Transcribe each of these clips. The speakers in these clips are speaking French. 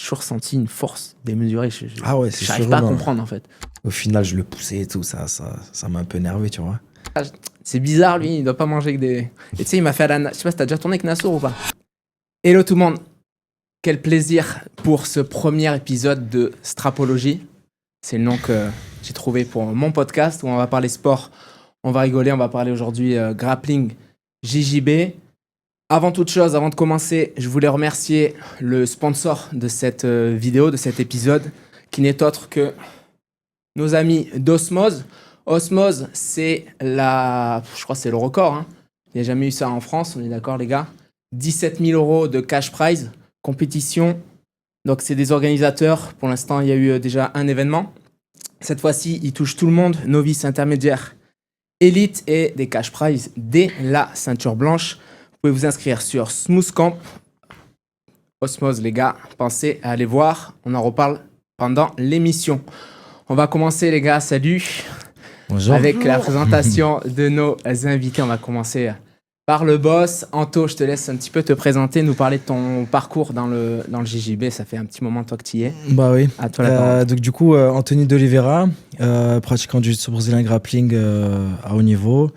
toujours senti une force démesurée. Ah ouais, c'est J'arrive pas à surhumain. comprendre en fait. Au final, je le poussais et tout, ça m'a un peu énervé, tu vois. C'est bizarre, lui, il doit pas manger que des. Et tu sais, il m'a fait à la. Je sais pas si t'as déjà tourné avec Nassour ou pas. Hello tout le monde. Quel plaisir pour ce premier épisode de Strapologie. C'est le nom que j'ai trouvé pour mon podcast où on va parler sport. On va rigoler, on va parler aujourd'hui grappling JJB. Avant toute chose, avant de commencer, je voulais remercier le sponsor de cette vidéo, de cet épisode, qui n'est autre que nos amis d'Osmose. Osmose, c'est je crois que c'est le record. Hein. Il n'y a jamais eu ça en France, on est d'accord les gars. 17 000 euros de cash prize, compétition. Donc c'est des organisateurs. Pour l'instant, il y a eu déjà un événement. Cette fois-ci, ils touchent tout le monde, novice, intermédiaire, élite et des cash prizes dès la ceinture blanche. Vous pouvez vous inscrire sur Smooth Camp. Osmose les gars, pensez à aller voir. On en reparle pendant l'émission. On va commencer les gars, salut. Bonjour. Avec la présentation de nos invités. On va commencer par le boss. Anto, je te laisse un petit peu te présenter, nous parler de ton parcours dans le JJB. Ça fait un petit moment toi que tu y es. Bah oui. À toi la parole. Donc du coup, Anthony d'Oliveira, pratiquant du jiu-jitsu brésilien grappling à haut niveau.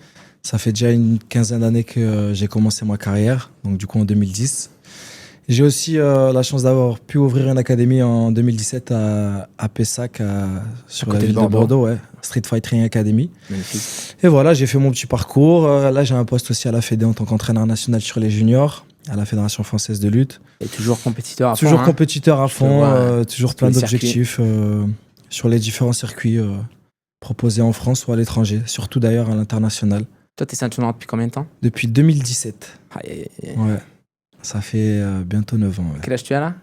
Ça fait déjà une quinzaine d'années que j'ai commencé ma carrière, donc du coup en 2010. J'ai aussi la chance d'avoir pu ouvrir une académie en 2017 à Pessac, sur la ville de Bordeaux, ouais, Street Fight Training Academy. Magnifique. Et voilà, j'ai fait mon petit parcours. Là, j'ai un poste aussi à la Fédé en tant qu'entraîneur national sur les juniors, à la Fédération française de lutte. Et toujours compétiteur à fond. Toujours hein. compétiteur à fond, vois, toujours plein les d'objectifs sur les différents circuits proposés en France ou à l'étranger, surtout d'ailleurs à l'international. Toi, t'es ceinture noire depuis combien de temps? Depuis 2017. Aïe, aïe, aïe. Ouais. Ça fait bientôt 9 ans. Ouais. Quel âge tu as là?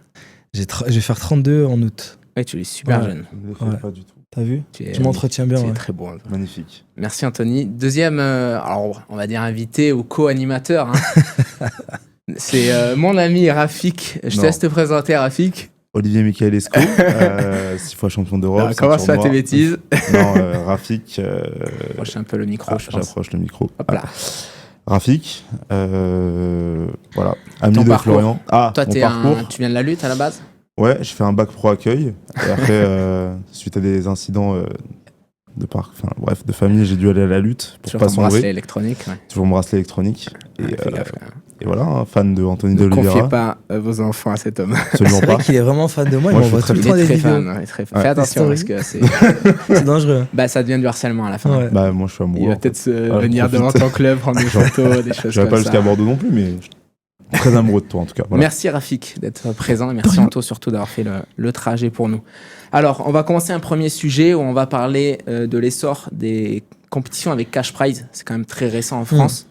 Je vais faire 32 en août. Ouais, tu es super Ouais. jeune. Ne le fais Ouais. pas du tout. T'as vu? Tu Je m'entretiens bien. Tu es Ouais. très beau. Hein. Magnifique. Merci Anthony. Deuxième, alors on va dire invité ou co-animateur. Hein. C'est mon ami Rafik. Je te Non. laisse te présenter Rafik. Olivier Michaelescu, 6 fois champion d'Europe. Alors, commence pas ceinture tes noire. bêtises. Non, Rafik. Approche un peu le micro, je pense. J'approche le micro. Hop là. Rafik, voilà, ami Ton de parcours. Florian. Ah, Toi, mon parcours. tu viens de la lutte à la base? Ouais, j'ai fait un bac pro accueil. Et après, suite à des incidents de famille, j'ai dû aller à la lutte pour Toujours pas ton bracelet sombrer. électronique. Ouais. Toujours mon bracelet électronique. Et, Fais gaffe, hein. et voilà, un fan de Anthony Ne confiez d'Oliveira. pas vos enfants à cet homme. Absolument C'est pas. vrai qu'il est vraiment fan de moi. Moi, Il je m'envoie suis tout le Il temps est des très vidéos. fan. Ouais, très fan. Ouais. Fais attention Des parce que C'est dangereux. ça devient du harcèlement à la fin. Ouais. Bah, moi, je suis amoureux. Il va en fait. peut-être Ah, je venir devant profite. ton club, prendre des photos, des choses Je vais comme pas ça. jusqu'à Bordeaux non plus, mais je suis très amoureux de toi en tout cas. Voilà. Merci Rafik d'être présent et merci Anto surtout d'avoir fait le trajet pour nous. Alors, on va commencer un premier sujet où on va parler de l'essor des compétitions avec cash prize. C'est quand même très récent en France.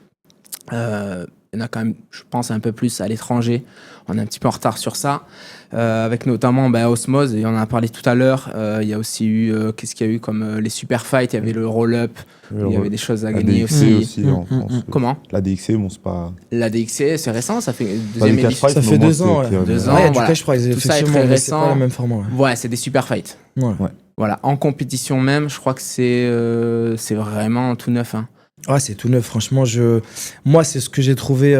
Il y en a quand même, je pense, un peu plus à l'étranger. On est un petit peu en retard sur ça. Avec notamment Osmose, et on en a parlé tout à l'heure. Il y a aussi eu, qu'est-ce qu'il y a eu comme les super fights. Il y avait le roll-up, il y avait des choses à La gagner DXC aussi. en France. Comment? La DXC, bon, c'est pas. La DXC, c'est récent, ça fait Pas deuxième des cash édition. prize, Ça mais fait au moins, 2 ans, c'était- ouais. Deux Ouais, ans, il y a du voilà. cash prize, Tout ça est effectivement, très mais c'est récent. pas le même format. Ouais. Ouais, c'est des super fights. Ouais. Voilà, en compétition même, je crois que c'est vraiment tout neuf. Hein. Ouais, c'est tout neuf. Franchement, moi, c'est ce que j'ai trouvé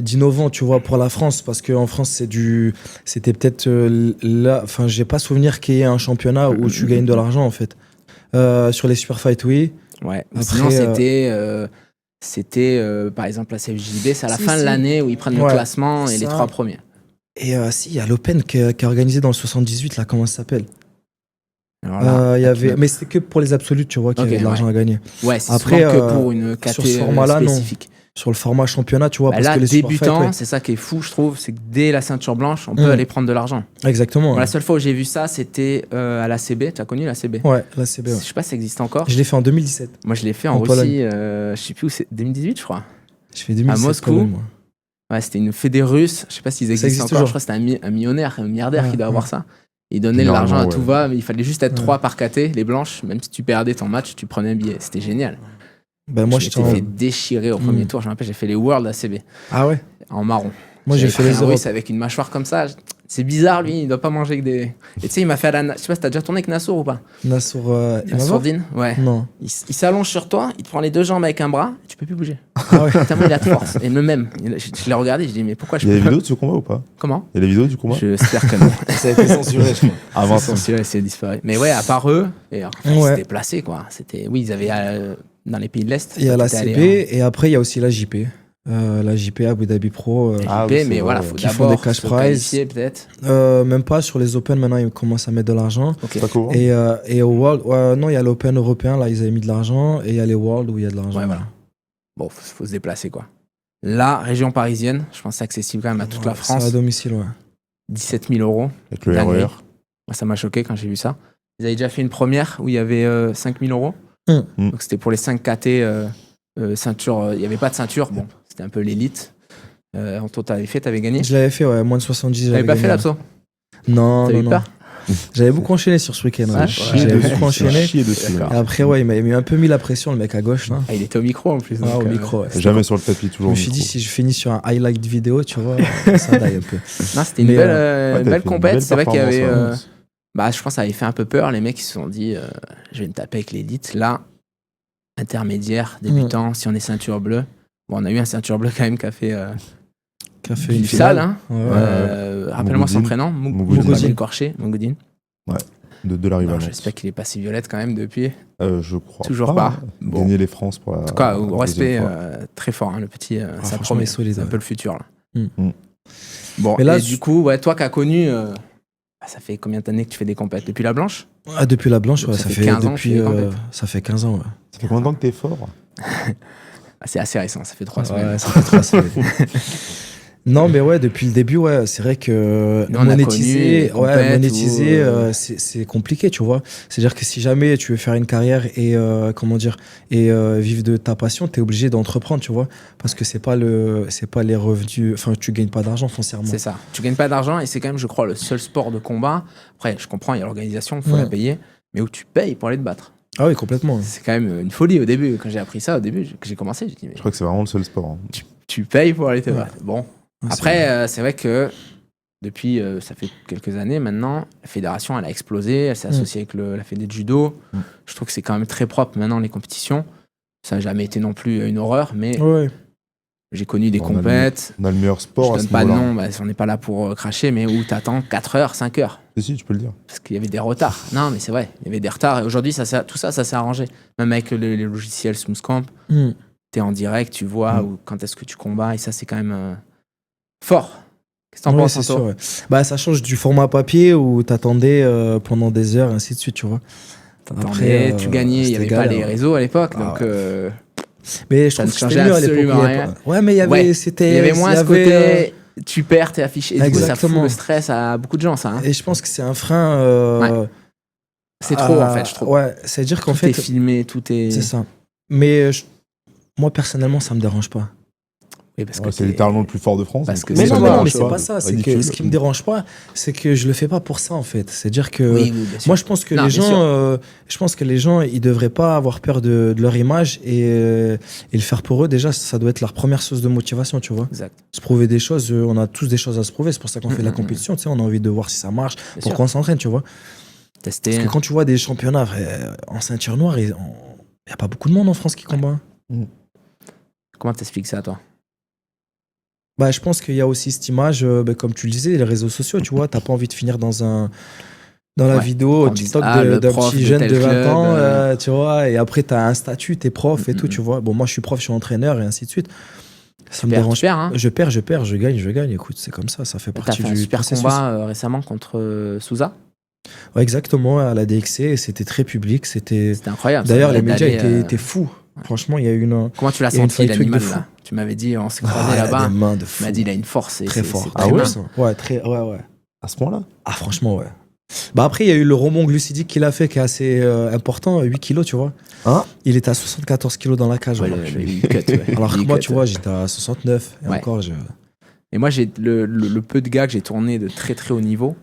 d'innovant, tu vois, pour la France, parce qu'en France, c'était peut-être là. Enfin, j'ai pas souvenir qu'il y ait un championnat où tu gagnes de l'argent, en fait. Sur les super fights, oui. Ouais. Après, Sinon, c'était par exemple la CFJB, c'est à la Si, fin de si. l'année où ils prennent le Ouais, classement et les ça. 3 premiers. Et si, il y a l'Open qui est organisé dans le 78, là, comment ça s'appelle? Alors là, Il y avait, mais c'était que pour les absolutes, tu vois, qu'il y Ok, avait de l'argent à gagner. ouais, c'est après, souvent que pour une sur ce catégorie format-là, non. spécifique. Sur le format championnat, tu vois, parce Là, que les super débutant, fights, ouais. c'est ça qui est fou, je trouve, c'est que dès la ceinture blanche, on peut aller prendre de l'argent. Exactement. Bon, Ouais, la seule fois où j'ai vu ça, c'était à l'ACB. Tu as connu l'ACB? ouais, là, c'est bien. Je sais pas si ça existe encore. Je l'ai fait en 2017. Moi, je l'ai fait en En Russie, Pologne. je sais plus où c'est, 2018, je crois. Je fais 2017 À Moscou. Pologne, moi. Ouais, c'était une fédé russe. Je sais pas s'ils existent existe encore. toujours. Je crois que c'était un millionnaire, un milliardaire Ouais, qui doit ouais. avoir ça. Il donnait de l'argent à tout ouais. va, mais il fallait juste être Ouais. 3 par KT, les blanches. Même si tu perdais ton match, tu prenais un billet. C'était génial. Ben, moi, je j'étais m'étais en... fait déchirer au premier tour. Je me rappelle, j'ai fait les World ACB Ah ouais? en marron. Moi, j'ai J'avais fait pris les un Europes. russe avec une mâchoire comme ça. C'est bizarre, lui, il doit pas manger que des. Et tu sais, il m'a fait à la. Je sais pas si t'as déjà tourné avec Nassour ou pas? Nassour et Mavor? Nassourdine? Ouais. Non. Il s'allonge sur toi, il te prend les 2 jambes avec un bras, et tu peux plus bouger. Ah ouais. Tellement il a de force. Et même, je l'ai regardé, je dis, mais pourquoi je Il y a peux des pas. vidéos de ce combat ou pas? Comment? Il y a des vidéos du combat? J'espère que non. Ça a été censuré, je crois. Avant C'est ça. censuré, c'est disparu. Mais ouais, à part eux, et après, ils Ouais. s'étaient placés, quoi. Oui, ils avaient dans les pays de l'Est. Il y a la t'étais allé, CB et après il y a aussi la JP. La JP Abu Dhabi Pro. Ah JP, oui, c'est mais voilà, vrai. faut Qui font d'abord des cash se prizes. qualifier, peut-être. Même pas sur les Open, maintenant ils commencent à mettre de l'argent. Ok. Ça couvre? Et au World, non, il y a l'Open européen, là ils avaient mis de l'argent. Et il y a les World où il y a de l'argent. Ouais, voilà. Bon, faut se déplacer, quoi. La région parisienne, je pense que c'est accessible quand même à toute la Ouais, France. C'est à domicile, ouais. 17 000 euros. Avec le Dinguerie. RER. Moi, ça m'a choqué quand j'ai vu ça. Ils avaient déjà fait une première où il y avait 5 000 euros. Mm. Donc, c'était pour les 5 KT ceinture. Il n'y avait pas de ceinture. Bon, c'était un peu l'élite. Anto, t'avais gagné. Je l'avais fait, ouais, moins de 70. T'avais pas fait là l'abso. Non, T'avais non, eu non. peur. J'avais beaucoup enchaîné sur ce week-end. Ah, Ouais. chier J'avais dessus, beaucoup enchaîné. Chier dessus. D'accord. Et après, ouais, il m'a un peu mis la pression, le mec à gauche, là. Ah, il était au micro en plus. Ah, donc, au micro, ouais. Jamais sur le tapis, Je toujours. me au suis dit, micro. si je finis sur un highlight vidéo, tu vois, ça daille un peu. Non, c'était une Mais, belle, Ouais, une t'as belle fait une compète. belle C'est vrai qu'il y avait. performance, Bah, je pense que ça avait fait un peu peur. Les mecs, ils se sont dit, je vais me taper avec l'élite. Là, intermédiaire, débutant, si on est ceinture bleue. Bon, on a eu un ceinture bleue quand même qui a fait Qui a fait du une sale. finale. Hein. Ouais. Rappelle-moi son Mougoudine. prénom. Mougoudine. Pas écorché. Mougoudine. De l'arrivée. Non, j'espère qu'il est passé violette quand même depuis. Je crois. Toujours pas. Bon. Gagner les France pour la. En tout cas, au la respect, deuxième fois. très fort. Hein, le petit, ça franchement, promet. il est solide, C'est un ouais. peu le futur. Là. Mm. Bon, Mais là, et du coup, ouais, toi qui as connu. Ça fait combien d'années que tu fais des compètes? Depuis la blanche? Ah, depuis la blanche, Donc ouais, ça ça fait fait 15 ans que tu depuis, fais des compètes. ça fait 15 ans, ouais. Ça fait combien de temps que t'es fort? Ah, c'est assez récent, ça fait 3 semaines. Ouais, ça fait 3 semaines. Non, mais ouais, depuis le début, ouais, c'est vrai que Nous, on a monétiser, connu les compètes monétiser, où, c'est compliqué, tu vois. C'est-à-dire que si jamais tu veux faire une carrière et comment dire et vivre de ta passion, t'es obligé d'entreprendre, tu vois, parce que c'est pas les revenus, enfin, tu gagnes pas d'argent foncièrement. C'est ça. Tu gagnes pas d'argent et c'est quand même, je crois, le seul sport de combat. Après, je comprends, il y a l'organisation, il faut la payer, mais où tu payes pour aller te battre. Ah oui, complètement. C'est quand même une folie au début. Quand j'ai appris ça, au début, que j'ai commencé, j'ai dit, mais Je crois que c'est vraiment le seul sport. Hein. tu payes pour aller te Ouais. battre. Bon. Ouais, Après, c'est vrai que depuis, ça fait quelques années maintenant, la fédération, elle a explosé, elle s'est associée avec la fédé de judo. Je trouve que c'est quand même très propre maintenant, les compétitions. Ça n'a jamais été non plus une horreur, mais ouais. j'ai connu des Bon, on a compètes. On a le meilleur sport Je à donne ce pas de niveau-là. nom, bah, on n'est pas là pour cracher, mais où t'attends 4 heures, 5 heures. Si, tu peux le dire. Parce qu'il y avait des retards. Non, mais c'est vrai, il y avait des retards. Et aujourd'hui, tout ça s'est arrangé. Même avec les logiciels Smoothcamp, t'es en direct, tu vois ou quand est-ce que tu combats. Et ça, c'est quand même fort. Qu'est-ce que t'en Ouais, penses, c'est Anto? sûr, ouais. Bah, ça change du format papier où t'attendais pendant des heures, ainsi de suite, tu vois. T'entendais, Après, tu gagnais, il n'y c'était avait pas galère, les réseaux à l'époque. Ah, donc, Mais je Ça trouve ne que changeait c'était mieux à l'époque. absolument où il y avait rien. pas- Ouais, mais il y avait, Ouais. c'était, il y avait moins il y ce avait, côté, tu perds, t'es affiché. Et du coup, ça fout Exactement. le stress à beaucoup de gens, ça. Hein. Et je pense que c'est un frein. C'est trop, en fait, je trouve. Ouais, c'est-à-dire qu'en Tout fait, est filmé, tout est. c'est ça. Mais moi, personnellement, ça me dérange pas. Oui, parce Ouais, que c'est littéralement le plus fort de France. Parce donc, que Mais c'est non, pas- non, mais tu c'est pas ça. C'est que ridicule. ce qui me dérange pas, c'est que je le fais pas pour ça, en fait. C'est-à-dire que Oui, bien sûr. moi, je pense que Non, les bien gens, je pense que les gens, ils devraient pas avoir peur de leur image et le faire pour eux. Déjà, ça doit être leur première source de motivation, tu vois. Exact. Se prouver des choses, on a tous des choses à se prouver. C'est pour ça qu'on fait de la compétition. Tu sais, on a envie de voir si ça marche, Bien pourquoi sûr. on s'entraîne, tu vois. Tester. Parce que quand tu vois des championnats en ceinture noire, il y a pas beaucoup de monde en France qui combat. Comment t'expliques ça, toi? Bah, je pense qu'il y a aussi cette image, comme tu le disais, les réseaux sociaux, tu vois, t'as pas envie de finir dans la Ouais. vidéo On TikTok dit, le d'un prof petit de jeune tel de 20 club, ans, tu vois, et après t'as un statut, t'es prof et tout, Mm-mm. tu vois. Bon, moi je suis prof, je suis entraîneur et ainsi de suite. Ça me Tu dérange perds, hein. Je perds, je gagne, écoute, c'est comme ça fait T'as partie fait un du super processus. combat récemment contre Souza. Ouais, exactement, à la DXC, et c'était très public, c'était... C'était incroyable. ça. D'ailleurs, les médias D'aller, étaient fous. Franchement, il y a eu une... Comment tu l'as il y a une senti, fight week l'animal, de fou. là? Tu m'avais dit, on s'est Ah, croisés il a là-bas. des mains de Tu fou. m'as dit, il a une force. Très fort. C'est Ah très ouais mince. Ouais, très... Ouais. À ce point-là. Ah, franchement, ouais. Bah après, il y a eu le rebond glucidique qu'il a fait qui est assez important, 8 kilos, tu vois. Hein? Il était à 74 kilos dans la cage. Ouais, alors. le cut, ouais. Alors que Le moi, cut. tu vois, j'étais à 69. Et Ouais. encore, Et moi, j'ai le peu de gars que j'ai tourné de très très haut niveau,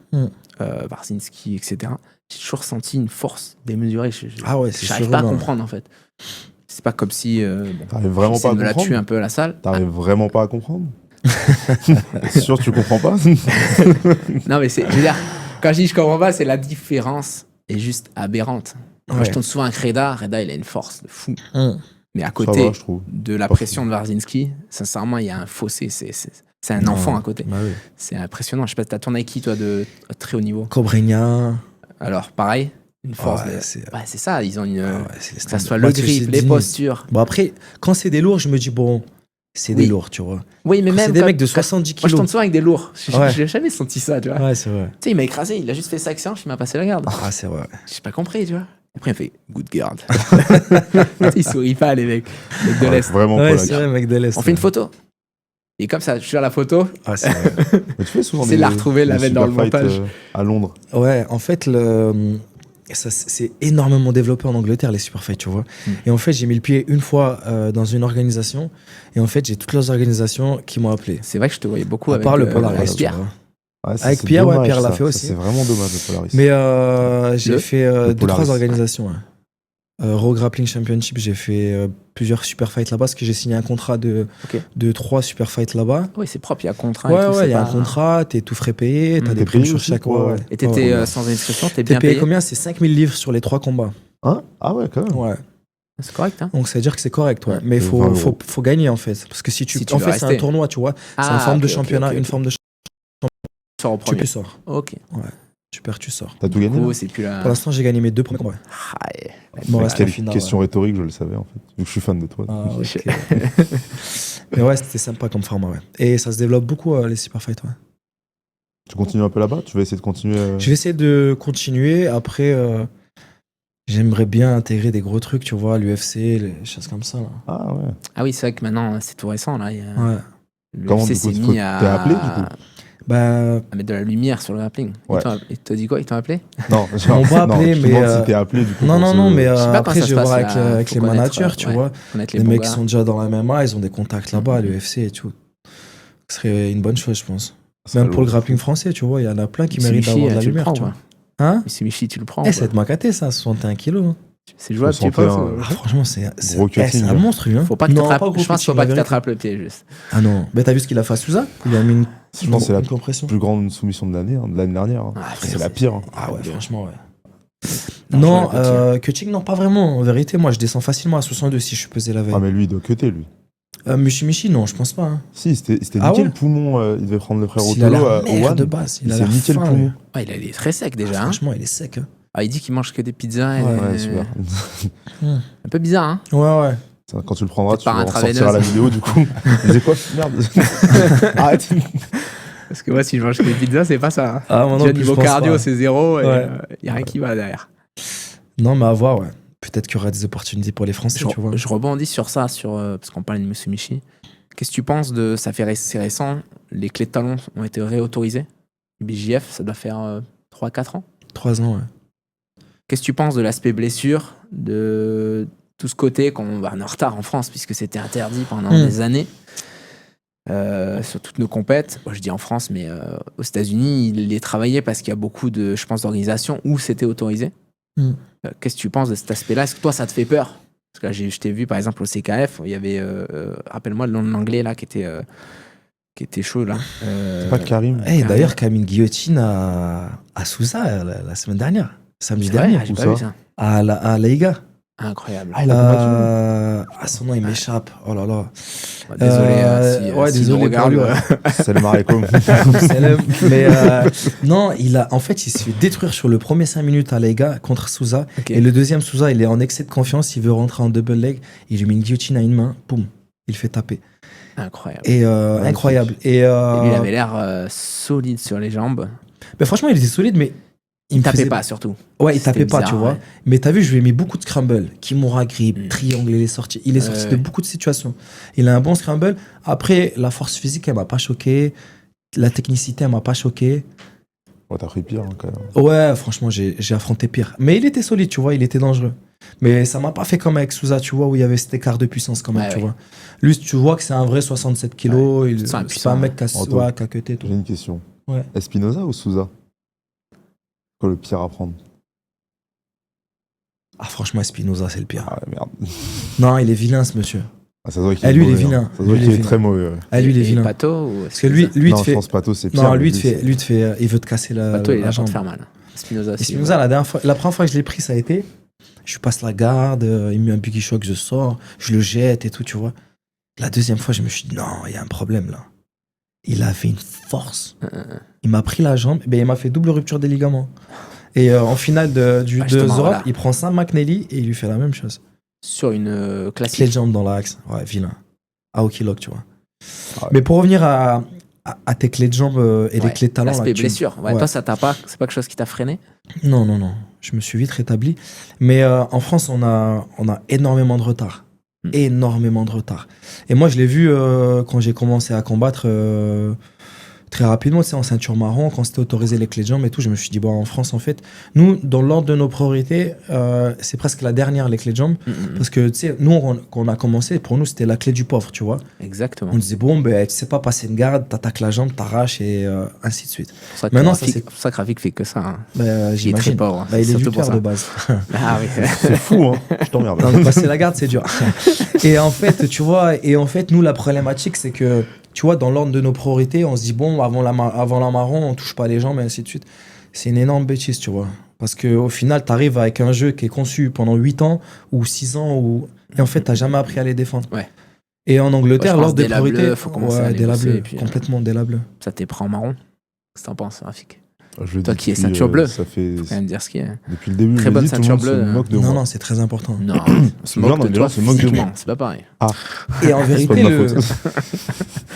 Barzinski, etc., j'ai toujours senti une force démesurée. Ah ouais, c'est J'arrive pas à surhumain. comprendre, en fait. C'est pas comme si. T'arrives vraiment j'essaie pas à de me la tuer comprendre. un peu à la salle. T'arrives vraiment pas à comprendre. C'est sûr que tu comprends pas. Non, mais je veux dire, quand je dis je comprends pas, c'est la différence est juste aberrante. Moi, Ouais. je tourne souvent avec Reda. Reda, il a une force de fou. Mais à Ça côté va, je trouve. de la Pas pression de Warzinski, sincèrement, il y a un fossé. C'est un enfant à côté. Bah oui. C'est impressionnant. Je sais pas, t'as tourné avec qui, toi, de très haut niveau? Cobreña. Alors, pareil, une force. Ouais, Ouais, c'est ça. Ils ont une. Ah ouais, c'est les Que ça standards. soit le Bah, tu sais, grip, les Dini. postures. Bon, après, quand c'est des lourds, je me dis, bon, c'est Oui. des lourds, tu vois. Oui, mais Quand même. c'est des quand- mecs de quand- 70 Moi, je kilos. tourne souvent avec des lourds. Ouais. J'ai jamais senti ça, tu vois. Ouais, c'est vrai. Tu sais, il m'a écrasé. Il a juste fait ça avec séance, il m'a passé la garde. Ah, c'est vrai. J'ai pas compris, tu vois. Après, il fait good guard. Tu sais, ils sourient pas, les mecs. Les mecs de Ouais, l'Est. vraiment Ouais, Polak. c'est vrai, mec de l'Est. On fait une photo. Et comme ça, je suis à la photo. Ah, c'est vrai. Mais tu fais souvent C'est de la retrouver, la des mettre dans le super fights, montage. à Londres. Ouais, en fait, ça, c'est énormément développé en Angleterre, les super fights, tu vois. Et en fait, j'ai mis le pied une fois dans une organisation. Et en fait, j'ai toutes les organisations qui m'ont appelé. C'est vrai que je te voyais beaucoup À avec part le Polaris, avec tu Pierre. vois. Ouais, ça, Avec c'est Pierre, ouais, dommage, Pierre l'a ça. fait Ça, aussi. c'est vraiment dommage, le Polaris. Mais j'ai Le fait deux, Polaris. 3 organisations. Ouais. Raw Grappling Championship, j'ai fait plusieurs super fights là-bas parce que j'ai signé un contrat de 3 super fights là-bas. Oui, c'est propre, il y a contrat. Ouais, et tout, ouais, il y a pas- un contrat, t'es tout frais payé, t'as Mm. des T'es primes payé sur aussi, chaque. ouais, ouais. Et t'étais Ouais. sans indiscrétion, t'es T'es bien payé payé. combien? C'est 5000 livres sur les 3 combats. Hein Ah ouais, quand même. Ouais. C'est correct, hein. Donc ça veut dire que c'est correct, ouais. Ouais. Mais il Et faut, 20 faut, euros. faut gagner en fait. Parce que si tu. Si tu en veux fait, c'est un rester. tournoi, tu vois. C'est Ah, une forme de ok, ok, championnat, ok, une ok. forme de Sors au tu premier. sors. Ok. Tu perds, tu sors. T'as tout Du gagné coup, là c'est plus la. Pour l'instant, j'ai gagné mes 2 premiers combats. Ah, ouais. Bon, Mec, reste en quelle finale, question rhétorique, je le savais en fait. Vu que je suis fan de toi. Ah, ok. Mais ouais, c'était sympa comme format, ouais. Et ça se développe beaucoup, les super fights, ouais. Tu continues un peu là-bas Tu vas essayer de continuer Je vais essayer de continuer. Après, j'aimerais bien intégrer des gros trucs, tu vois, l'UFC, les choses comme ça. Là. Ah ouais. Ah oui, c'est vrai que maintenant, c'est tout récent, là. Ouais. Le Comment, UFC du coup, s'est t'es mis à. appelé, du coup Bah, à mettre de la lumière sur le grappling. Ouais. Ils t'ont dit quoi? Ils t'ont appelé? Non, m'ont pas appelé, je te mais, demande si t'es appelé du coup. non, pour non, ce- non, mais Je sais pas après, comment ça je se vais voir passe, avec, là. avec Faut les connaître, managers, tu ouais. vois. Connaître Les bons mecs gars. qui sont déjà dans la MMA, ils ont des contacts là-bas à Mhm. l'UFC et tout. Ce serait une bonne chose, je pense. Ça Même serait pour le lourd. grappling français, tu vois, il y en a plein qui Mitsubishi, méritent d'avoir de la tu le lumière, prends, tu ou vois. pas? Hein? Mitsubishi, tu le prends. Eh, ou ça va pas être macaté, ça, 61 kilos. Hein. C'est jouable, tu 61, penses? Ah, franchement, c'est Gros cutting, un hein. monstre, lui. Hein. Faut pas que Non, t'attrapes. pas gros Je pense qu'il faut cutting, pas la que vérité. t'attrapes le pied, juste. Ah non. Mais t'as vu ce qu'il a fait à Souza? Il a mis une, Je pense que c'est la une compression. plus grande soumission de l'année, de l'année dernière. hein. Ah, C'est la pire. hein. Ah ouais, franchement, ouais. Non, Non, je vois le cutting, non, pas vraiment. En vérité, moi, je descends facilement à 62 si je suis pesé la veille. Ah, mais lui, il doit cutter, lui. Michi, non, je pense pas. Hein. Si, c'était Ah niqué ouais le poumon. Il devait prendre le frère Il a Otolo l'air au maigre One. de base. Il a s'est l'air niqué le fin, poumon. lui. Ah, il est très sec déjà. Ah, hein. franchement, il est sec. Hein. Ah, il dit qu'il mange que des pizzas. et Ouais, Ouais, super. Un peu bizarre, hein. Ouais, ouais. Ça, quand tu le prendras, tu Par vas intraveineuse. ressortir à la vidéo, du coup. Il disait quoi Merde. Arrête. Parce que moi, si je mange que des pizzas, c'est pas ça. hein. Ah, moi non Déjà, plus, niveau je pense cardio, pas. c'est zéro. Et Ouais. y a rien qui va derrière. Non, mais à voir, ouais. Peut-être qu'il y aura des opportunités pour les Français, tu vois. Je rebondis sur ça, parce qu'on parlait de Mitsubishi. Qu'est-ce que tu penses de. C'est récent, les clés de talons ont été réautorisées. BJF, ça doit faire 3-4 ans. 3 ans, ouais. Qu'est-ce que tu penses de l'aspect blessure, de tout ce côté qu'on va en retard en France, puisque c'était interdit pendant des années sur toutes nos compètes. Moi, je dis en France, mais aux États-Unis, il les travaillait parce qu'il y a beaucoup de, je pense, d'organisations où c'était autorisé. Mm. Qu'est-ce que tu penses de cet aspect-là? Est-ce que toi, ça te fait peur? Parce que là, je t'ai vu, par exemple, au CKF, il y avait, rappelle-moi le nom de l'anglais là, qui était chaud là. C'est pas Karim. Eh, d'ailleurs, Camille Guillotine à Souza la semaine dernière, samedi C'est vrai? dernier, Ah, j'ai Où pas ça vu ça. à la Liga. Incroyable. Ah, il a combattu. Son nom, il m'échappe. Oh là là. Bah, désolé, ouais, s'il désolé nous regarde, pour lui, ouais. Salam alaikum. Mais non, en fait, il se fait détruire sur le premier 5 minutes à Liga contre Souza. Ok. Et le deuxième, Souza, il est en excès de confiance. Il veut rentrer en double leg. Il lui met une guillotine à une main. Boum. Il fait taper. Incroyable. Et incroyable. Et, Et lui, il avait l'air solide sur les jambes. mais franchement, il était solide, mais Il me tapait faisait- pas, surtout. Ouais, il C'était tapait pas, bizarre, tu vois. ouais. Mais t'as vu, je lui ai mis beaucoup de scramble. Kimura grip, Mm. triangle, il est sorti. Il est sorti de Ouais. beaucoup de situations. Il a un bon scramble. Après, la force physique, elle m'a pas choqué. La technicité, elle m'a pas choqué. Ouais, t'as pris pire, hein, quand même. Ouais, franchement, j'ai affronté pire. Mais il était solide, tu vois, il était dangereux. Mais ça m'a pas fait comme avec Souza, tu vois, où il y avait cet écart de puissance quand même, Ouais, tu ouais. vois. Lui, tu vois que c'est un vrai 67 kilos. C'est un C'est pas puissant, un mec qui a, Anto. ouais, qui a cuté, tout. J'ai une question. Ouais. Espinoza ou Souza Quoi le pire à prendre Ah, franchement, Espinoza, c'est le pire. Ah ouais, merde. Non, il est vilain, ce monsieur. Ah, ça se voit qu'il Ah, est lui, il est mauvais, vilain. hein. Ça se voit Lui, qu'il il est est vilain. très mauvais. Ouais. Ah, lui, il est Et vilain. Pato ou Parce que lui, Non, il te je fait. pense Pato, c'est pire. Non, mais lui, il te fait. Il veut te casser la. Pato, il est la là pour jambe. te faire mal. Spinoza aussi. Espinoza, la première fois que je l'ai pris, ça a été. Je lui passe la garde, il me met un buggy shock, je sors, je le jette et tout, tu vois. La deuxième fois, je me suis dit, non, il y a un problème là. Il a fait une force. Il m'a pris la jambe, il m'a fait double rupture des ligaments. Et en finale de justement, Europe, voilà. il prend Sam McNally et il lui fait la même chose. Sur une Clé classique. de jambe dans l'axe. Ouais, vilain. Aoki lock, tu vois. Ouais. Mais pour revenir à tes clés de jambe et les Ouais, clés de talon. l'aspect là, tu- blessure. Ouais, Ouais. Toi, ça t'a pas. C'est pas quelque chose qui t'a freiné? Non. Je me suis vite rétabli. Mais en France, on a énormément de retard. Énormément de retard. Et moi, je l'ai vu quand j'ai commencé à combattre très rapidement, c'est en ceinture marron, quand c'était autorisé les clés de jambes et tout. Je me suis dit, bon, en France, en fait, nous, dans l'ordre de nos priorités, c'est presque la dernière, les clés de jambes. Parce que, tu sais, nous, quand on a commencé, pour nous, c'était la clé du pauvre, tu vois. Exactement. On disait, bon, ben, tu sais pas passer une garde, t'attaques la jambe, t'arraches et ainsi de suite. C'est pour ça que Maintenant, Rafik- ça, c'est- pour ça que Rafik fait que ça. Hein. Ben, Il est très j'imagine. pauvre. Ben, il est Surtout pour lutteur ça. de base. Ah oui. C'est fou, hein. Je t'emmerde. Non, mais passer la garde, c'est dur. Et en fait, tu vois, nous, la problématique, c'est que, tu vois, dans l'ordre de nos priorités, on se dit, bon, avant la marron, on touche pas les jambes, et ainsi de suite. C'est une énorme bêtise, tu vois. Parce qu'au final, t'arrives avec un jeu qui est conçu pendant 8 ans ou 6 ans, et en fait, t'as jamais appris à les défendre. Ouais. Et en Angleterre, Ouais, je pense l'ordre des dès la bleue, priorités. faut commencer à les dès la bosser, bleue, et puis, complètement dès la bleue. Ça t'est pris en marron. Qu'est-ce que t'en penses, Rafik? Je le Toi dis qui es depuis, ceinture bleue. Ça fait Faut quand même dire ce qui est. depuis le début. Très je le bonne dis, tout le ceinture monde se bleue. moque de Non, moi. non, c'est très important. Non, on se moque de les toi gens se moquent de moi. physiquement, c'est pas pareil. Et en C'est vérité, pas de ma faute.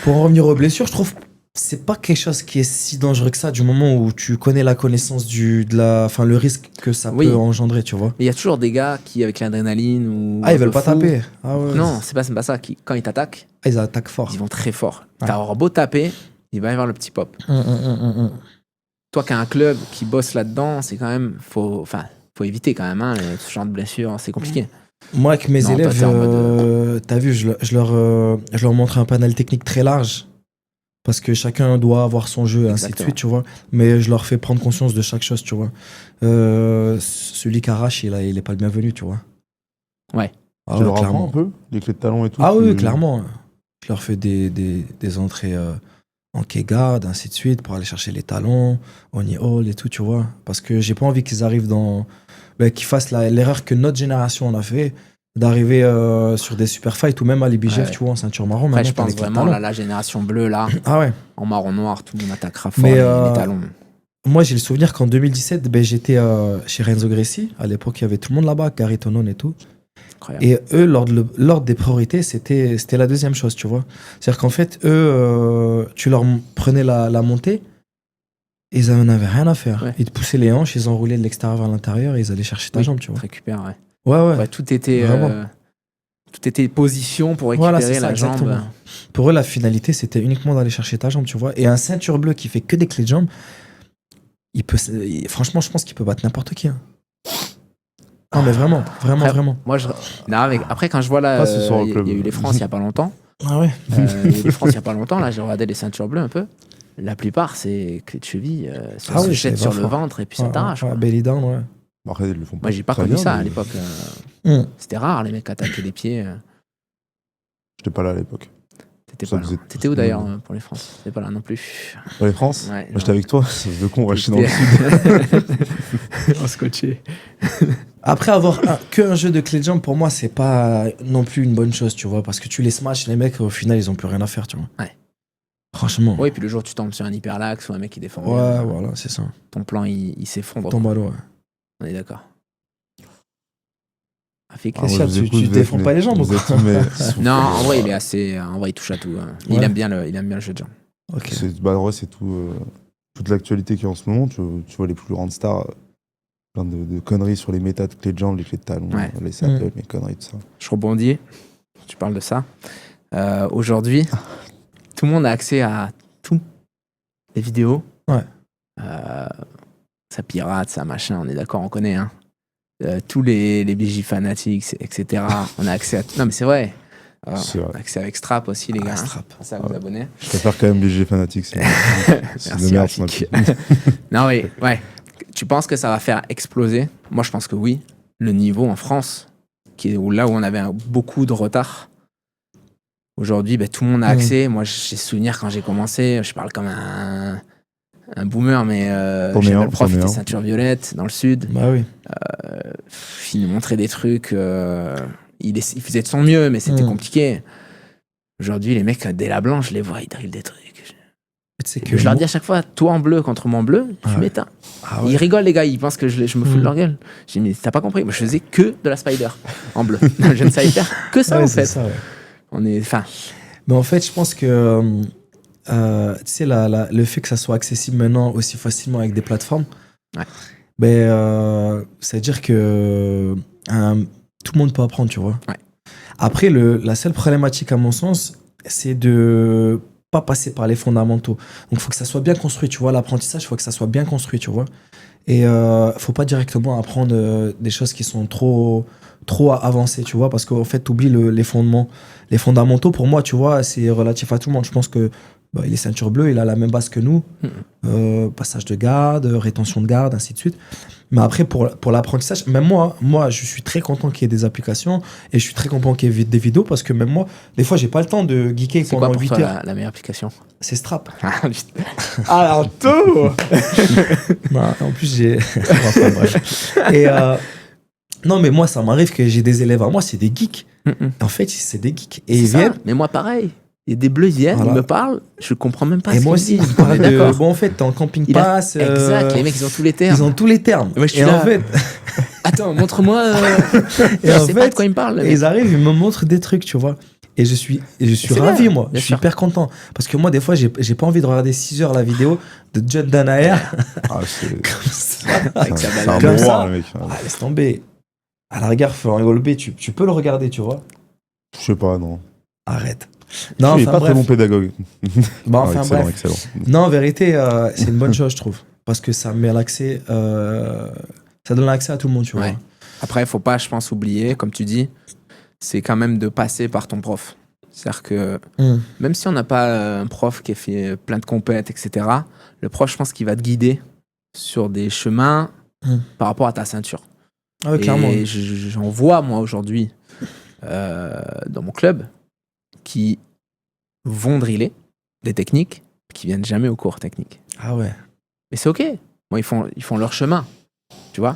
pour en revenir aux blessures, je trouve c'est pas quelque chose qui est si dangereux que ça du moment où tu connais la connaissance le risque que ça Oui. peut engendrer, tu vois. Mais il y a toujours des gars qui, avec l'adrénaline ou. Ah, ils un veulent peu pas fous- taper. Ah ouais. Non, c'est pas ça. Quand ils t'attaquent, Ah, ils attaquent fort. ils vont très fort. Ouais. T'as avoir beau taper, il va y avoir le petit pop. Toi qui as un club qui bosse là-dedans, c'est quand même. Faut éviter quand même, hein, ce genre de blessure, c'est compliqué. Moi, avec mes Non, toi, élèves, t'es en mode, t'as vu, je leur montre un panel technique très large. Parce que chacun doit avoir son jeu, ainsi de Exactement. suite, tu vois. Mais je leur fais prendre conscience de chaque chose, tu vois. Celui qui arrache, il est pas le bienvenu, tu vois. Ouais. Ah Tu ouais, leur apprends clairement. un peu les clés de talon et tout. Ah oui, tu- clairement. Je leur fais des entrées en K-guard, ainsi de suite, pour aller chercher les talons, on y hold et tout, tu vois. Parce que j'ai pas envie qu'ils arrivent qu'ils fassent l'erreur que notre génération en a fait, d'arriver sur des super fights ou même à l'IBGF, Ouais. tu vois, en ceinture marron. Après, maintenant, je t'as pense les clés de vraiment, talon. là, la génération bleue, là, Ah ouais. en marron noir, tout le monde attaquera fort Mais, les talons. Moi, j'ai le souvenir qu'en 2017, j'étais chez Renzo Gracie. À l'époque, il y avait tout le monde là-bas, Gary Tonon et tout. Incroyable. Et eux, l'ordre des priorités, c'était la deuxième chose, tu vois. C'est-à-dire qu'en fait, eux, tu leur prenais la montée, ils n'en avaient rien à faire. Ouais. Ils te poussaient les hanches, ils enroulaient de l'extérieur vers l'intérieur et ils allaient chercher ta Oui, jambe, tu vois. Tu récupères, ouais. Ouais. Ouais, tout était Vraiment. position pour récupérer Voilà, c'est ça, la jambe. exactement. Pour eux, la finalité, c'était uniquement d'aller chercher ta jambe, tu vois. Et un ceinture bleu qui fait que des clés de jambe, franchement, je pense qu'il peut battre n'importe qui. Hein. Non, mais vraiment. Après, Vraiment. Moi, après, quand je vois là, Pas ce soir au il club. y a eu les France il n'y a pas longtemps. Ah ouais. Il y a eu les France il n'y a pas longtemps. Là, j'ai regardé les ceintures bleues un peu. La plupart, c'est clé de cheville. Ça Ah se oui, jette c'est sur pas le fort. ventre et puis ça t'arrache. Ouais, quoi. belly down, ouais. Bon, après, ils le font Moi, j'ai pas très connu bien, ça à mais l'époque. Hum. C'était rare, les mecs attaquaient les pieds. J'étais pas là à l'époque. T'étais Ça pas là. faisait T'étais où tout d'ailleurs le monde. pour les France T'étais pas là non plus. Dans les France Ouais, Moi, j'étais avec toi. C'est de con, on va chier dans le sud. On scotché. Après avoir qu'un jeu de clé de jambe, pour moi, c'est pas non plus une bonne chose, tu vois. Parce que tu les smash, les mecs, au final, ils ont plus rien à faire, tu vois. Ouais. Franchement. Oui, puis le jour où tu tombes sur un hyperlaxe ou un mec qui défend Ouais, bien, voilà, c'est ça. ton plan il s'effondre. Tombe à l'eau, ouais. On est d'accord. Rafik, Ah, Qu'est-ce moi, qu'il y a, je vous tu écoute, défends vous pas les jambes ou vous quoi êtes- mais- Non, en vrai, il est assez. En vrai, il touche à tout. Hein. Il Ouais. aime bien le jeu de jambes. Ok. Ouais, c'est tout, toute l'actualité qui est en ce moment. Tu vois les plus grandes stars, plein de conneries sur les méta de clés de jambes, les clés de talons, Ouais. les saddles, les conneries, tout ça. Je rebondis. Tu parles de ça. Aujourd'hui, tout le monde a accès à tout. Les vidéos. Ouais. Ça pirate, ça machin, on est d'accord, on connaît. Hein. Tous les BJ fanatiques, etc. On a accès à tout. Non, mais c'est vrai. C'est vrai. On a accès avec Strap aussi, les gars. Ah, Strap. Pensez à vous abonner. Je préfère quand même BG Fanatic. C'est de Merci, merde, ce Rafik. matin. Non, mais ouais. Tu penses que ça va faire exploser? Moi, je pense que oui. Le niveau en France, là où on avait beaucoup de retard, aujourd'hui, tout le monde a accès. Moi, j'ai souvenir quand j'ai commencé, je parle comme un boomer, mais Premier, j'avais le prof qui premier. était ceinture violette dans le sud. Bah oui. il nous montrait des trucs. Il faisait de son mieux, mais c'était compliqué. Aujourd'hui, les mecs, dès la blanche, je les vois, ils drillent des trucs. Je leur dis à chaque fois, toi en bleu contre moi en bleu, tu m'éteins. Ils rigolent, les gars, ils pensent que je me fous de leur gueule. J'ai dit, mais t'as pas compris, moi je faisais que de la spider en bleu. Je ne savais faire que ça, en fait. Ça, Mais en fait, je pense que tu sais, le fait que ça soit accessible maintenant aussi facilement avec des plateformes, c'est-à-dire que tout le monde peut apprendre, tu vois. Après, la seule problématique, à mon sens, c'est de pas passer par les fondamentaux. Donc, il faut que ça soit bien construit, tu vois. L'apprentissage, il faut que ça soit bien construit, tu vois. Et faut pas directement apprendre des choses qui sont trop avancées, tu vois, parce qu'en fait, tu oublies les fondements. Les fondamentaux, pour moi, tu vois, c'est relatif à tout le monde. Je pense que il est ceinture bleue, il a la même base que nous. Passage de garde, rétention de garde, ainsi de suite. Mais après, pour l'apprentissage, même moi, je suis très content qu'il y ait des applications et je suis très content qu'il y ait des vidéos parce que même moi, des fois, j'ai pas le temps de geeker pendant 8 heures. C'est quoi la meilleure application? C'est Strap. Alors, tout en plus, j'ai... enfin, bref. Et non, mais moi, ça m'arrive que j'ai des élèves à moi, c'est des geeks. En fait, c'est des geeks. Et ils viennent... Mais moi, pareil. Il y a des bleus, ils viennent, ils me parlent, je comprends même pas et ce moi aussi, ils parlaient de... Bon, en fait, t'es en camping pass... Exact, les mecs, ils ont tous les termes. Ils ont tous les termes. Moi, je suis là... en fait... Attends, montre-moi... Et je sais pas de quoi ils me parlent. Et ils arrivent, ils me montrent des trucs, tu vois. Et je suis ravi, bien, moi. Je suis hyper content. Parce que moi, des fois, j'ai pas envie de regarder 6 heures la vidéo de John Danaher. Comme ça. Comme ça. Laisse tomber. À la rigueur, faut rigoler, tu peux le regarder, tu vois. Je sais pas, non. Arrête. Non, il n'est pas très bon pédagogue. Enfin, bref. Excellent. Non, en vérité, c'est une bonne chose, je trouve. Parce que ça met l'accès, ça donne l'accès à tout le monde, tu vois. Après, il ne faut pas, je pense, oublier, comme tu dis, c'est quand même de passer par ton prof. C'est-à-dire que même si on n'a pas un prof qui a fait plein de compètes, etc., le prof, je pense qu'il va te guider sur des chemins par rapport à ta ceinture. Ah oui, clairement. Et j'en vois, moi, aujourd'hui, dans mon club, qui vont driller des techniques qui viennent jamais au cours technique. Ah ouais. Mais c'est ok. Bon, ils font leur chemin, tu vois.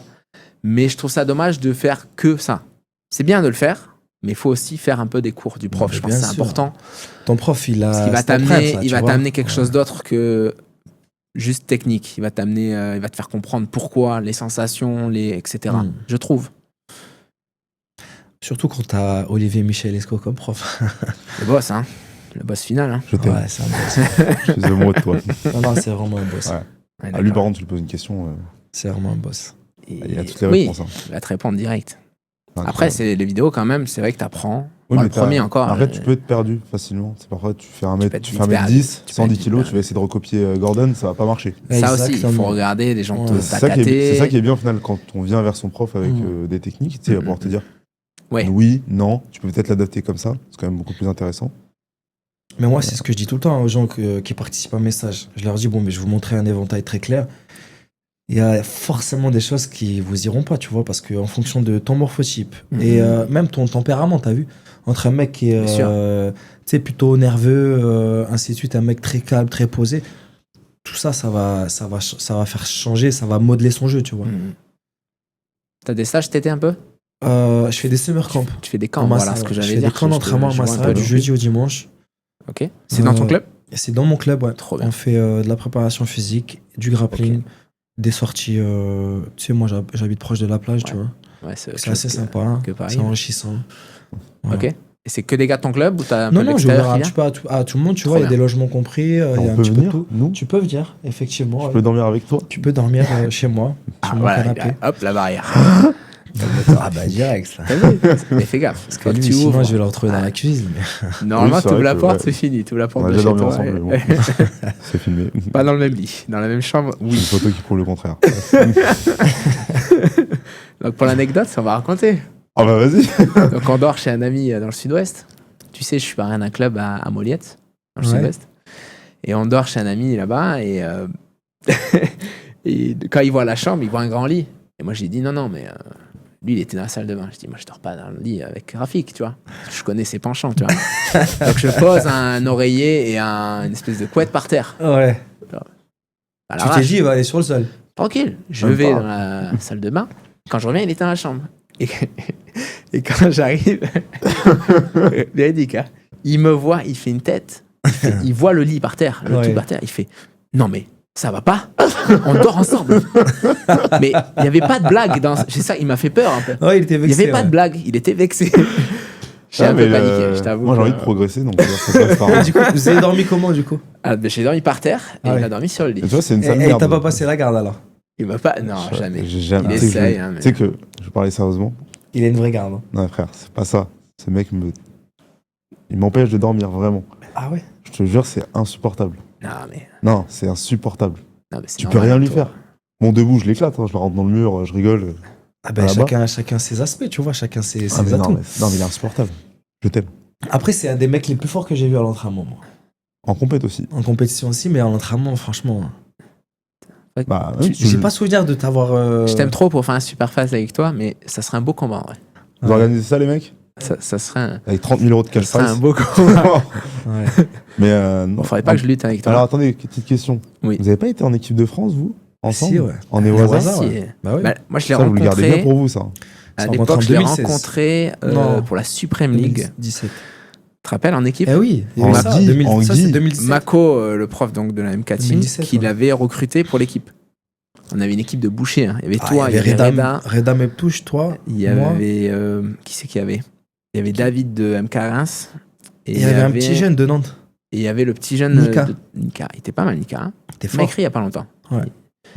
Mais je trouve ça dommage de faire que ça. C'est bien de le faire, mais il faut aussi faire un peu des cours du prof. Je pense que c'est important. Ton prof, il va t'amener quelque chose d'autre que juste technique. Il va t'amener, il va te faire comprendre pourquoi, les sensations, etc. Je trouve. Surtout quand t'as Olivier Michel-Esco comme prof. Le boss, hein. Le boss final. Hein. Je t'aime. Ouais, c'est un boss. Je suis amoureux de toi. Non, c'est vraiment un boss. Ouais. À lui, par contre, tu lui poses une question. C'est vraiment un boss. Il a toutes les réponses. Il va te répondre direct. Après, c'est les vidéos quand même, c'est vrai que t'apprends. Oui, le premier encore. Arrête, tu peux être perdu facilement. C'est parfois, tu fais 1m10, 110 kilos, tu vas essayer de recopier Gordon, ça va pas marcher. Ça aussi, il faut regarder des gens c'est ça qui est bien au final quand on vient vers son prof avec des techniques, tu sais, il va pouvoir te dire oui, non, tu peux peut-être l'adapter comme ça, c'est quand même beaucoup plus intéressant. Mais moi, c'est ce que je dis tout le temps aux gens qui participent à un message. Je leur dis, bon, mais je vais vous montrer un éventail très clair. Il y a forcément des choses qui vous iront pas, tu vois, parce qu'en fonction de ton morphotype et même ton tempérament, t'as vu, entre un mec qui est plutôt nerveux, ainsi de suite, un mec très calme, très posé, tout ça, ça va faire changer, ça va modeler son jeu, tu vois. T'as des stages, t'étais un peu je fais des summer camps. Tu fais des camps, voilà ce que j'allais dire. Je fais des camps d'entraînement à Massa, du jeudi au dimanche. Ok. C'est dans ton club? C'est dans mon club, ouais. Trop bien. On fait de la préparation physique, du grappling, des sorties. Tu sais, moi, j'habite proche de la plage, tu vois. Ouais, c'est assez sympa, c'est enrichissant. Ok. Et c'est que des gars de ton club ou t'as un peu Non, je ouvre un petit peu à tout le monde, tu vois. Il y a des logements compris, il y a un petit peu tout. Tu peux venir, effectivement. Je peux dormir avec toi? Tu peux dormir chez moi, sur mon canapé. Hop, la barrière. Ah bah direct ça. Mais fais gaffe, parce que tu ouvres, je vais le retrouver dans la cuisine. Normalement, tu ouvres la porte, c'est fini. Tu ouvres la porte de chez toi. Ensemble, bon. C'est filmé. Pas dans le même lit, dans la même chambre. Oui. Une photo qui prouve le contraire. Donc pour l'anecdote, on va raconter. Ah bah vas-y. Donc on dort chez un ami dans le sud-ouest. Tu sais, je suis parrain d'un club à Moliette, dans le sud-ouest. Et on dort chez un ami là-bas et quand il voit la chambre, il voit un grand lit. Et moi j'ai dit non mais lui il était dans la salle de bain. Je dis moi je dors pas dans le lit avec Rafik, tu vois. Je connais ses penchants, tu vois. Donc je pose un oreiller et une espèce de couette par terre. Ouais. Tu t'es dit il va aller sur le sol. Tranquille. Je vais dans la salle de bain. Quand je reviens, il était dans la chambre. Et quand j'arrive, véridique, hein, il me voit, il fait une tête, il voit le lit par terre, le truc par terre, il fait non mais ça va pas, on dort ensemble. Mais il n'y avait pas de blague c'est ça, il m'a fait peur un peu. Ouais, il était vexé. Il n'y avait pas de blague, il était vexé. J'ai un peu paniqué, je t'avoue. Moi j'ai envie de progresser, donc ça passe par là. Du coup, vous avez dormi comment du coup? J'ai dormi par terre et il a dormi sur le lit. Et tu vois, c'est une Et sale merde. t'as pas passé la garde alors? Il m'a pas. Non, jamais. J'ai jamais. Il essaye. Hein, Tu sais que je parlais sérieusement. Il a une vraie garde. Hein. Non, frère, c'est pas ça. Ce mec il m'empêche de dormir, vraiment. Ah ouais? Je te jure, c'est insupportable. Non, c'est insupportable. Non, mais c'est tu peux rien lui faire. Bon, debout, je l'éclate, hein, je le rentre dans le mur, je rigole. Ah ben chacun ses aspects, tu vois, chacun ses atouts. Non, mais il est insupportable. Je t'aime. Après, c'est un des mecs les plus forts que j'ai vu à l'entraînement. Moi. En compète aussi. En compétition aussi, mais à l'entraînement, franchement. Bah, j'ai pas souvenir de t'avoir. Je t'aime trop pour faire un super phase avec toi, mais ça serait un beau combat, ouais. Vous organisez ça, les mecs? Ça serait un... Avec 30 000 € de cash prize. Ça serait un beau combat. Ouais. Mais non. Faudrait pas que je lutte avec toi. Alors attendez, petite question. Oui. Vous avez pas été en équipe de France, vous? Ensemble? Si, ouais. En Ewaza? Ouais. Bah oui. Bah, moi, je l'ai Ça, vous le gardez bien rencontré. pour vous, ça. À On l'époque, rencontre en je l'ai 2016. rencontré pour la Supreme League. 2017. Tu te rappelles, en équipe? Eh oui, il y En avait ça, Guy, 2000, en ça Guy. c'est 2017. Mako, le prof donc, de la MK Team, 2017, qui ouais. l'avait recruté pour l'équipe. On avait une équipe de bouchers. Hein. Il y avait toi, il y avait Reda. Reda Meptouche, toi, Il y moi. avait... qui c'est qu'il y avait? Il y avait David de MK Reims. Et il y avait un petit jeune de Nantes. Et il y avait le petit jeune Nika. Nika. Il était pas mal, Nika. Hein. T'es Il m'a fort. écrit il y a pas longtemps.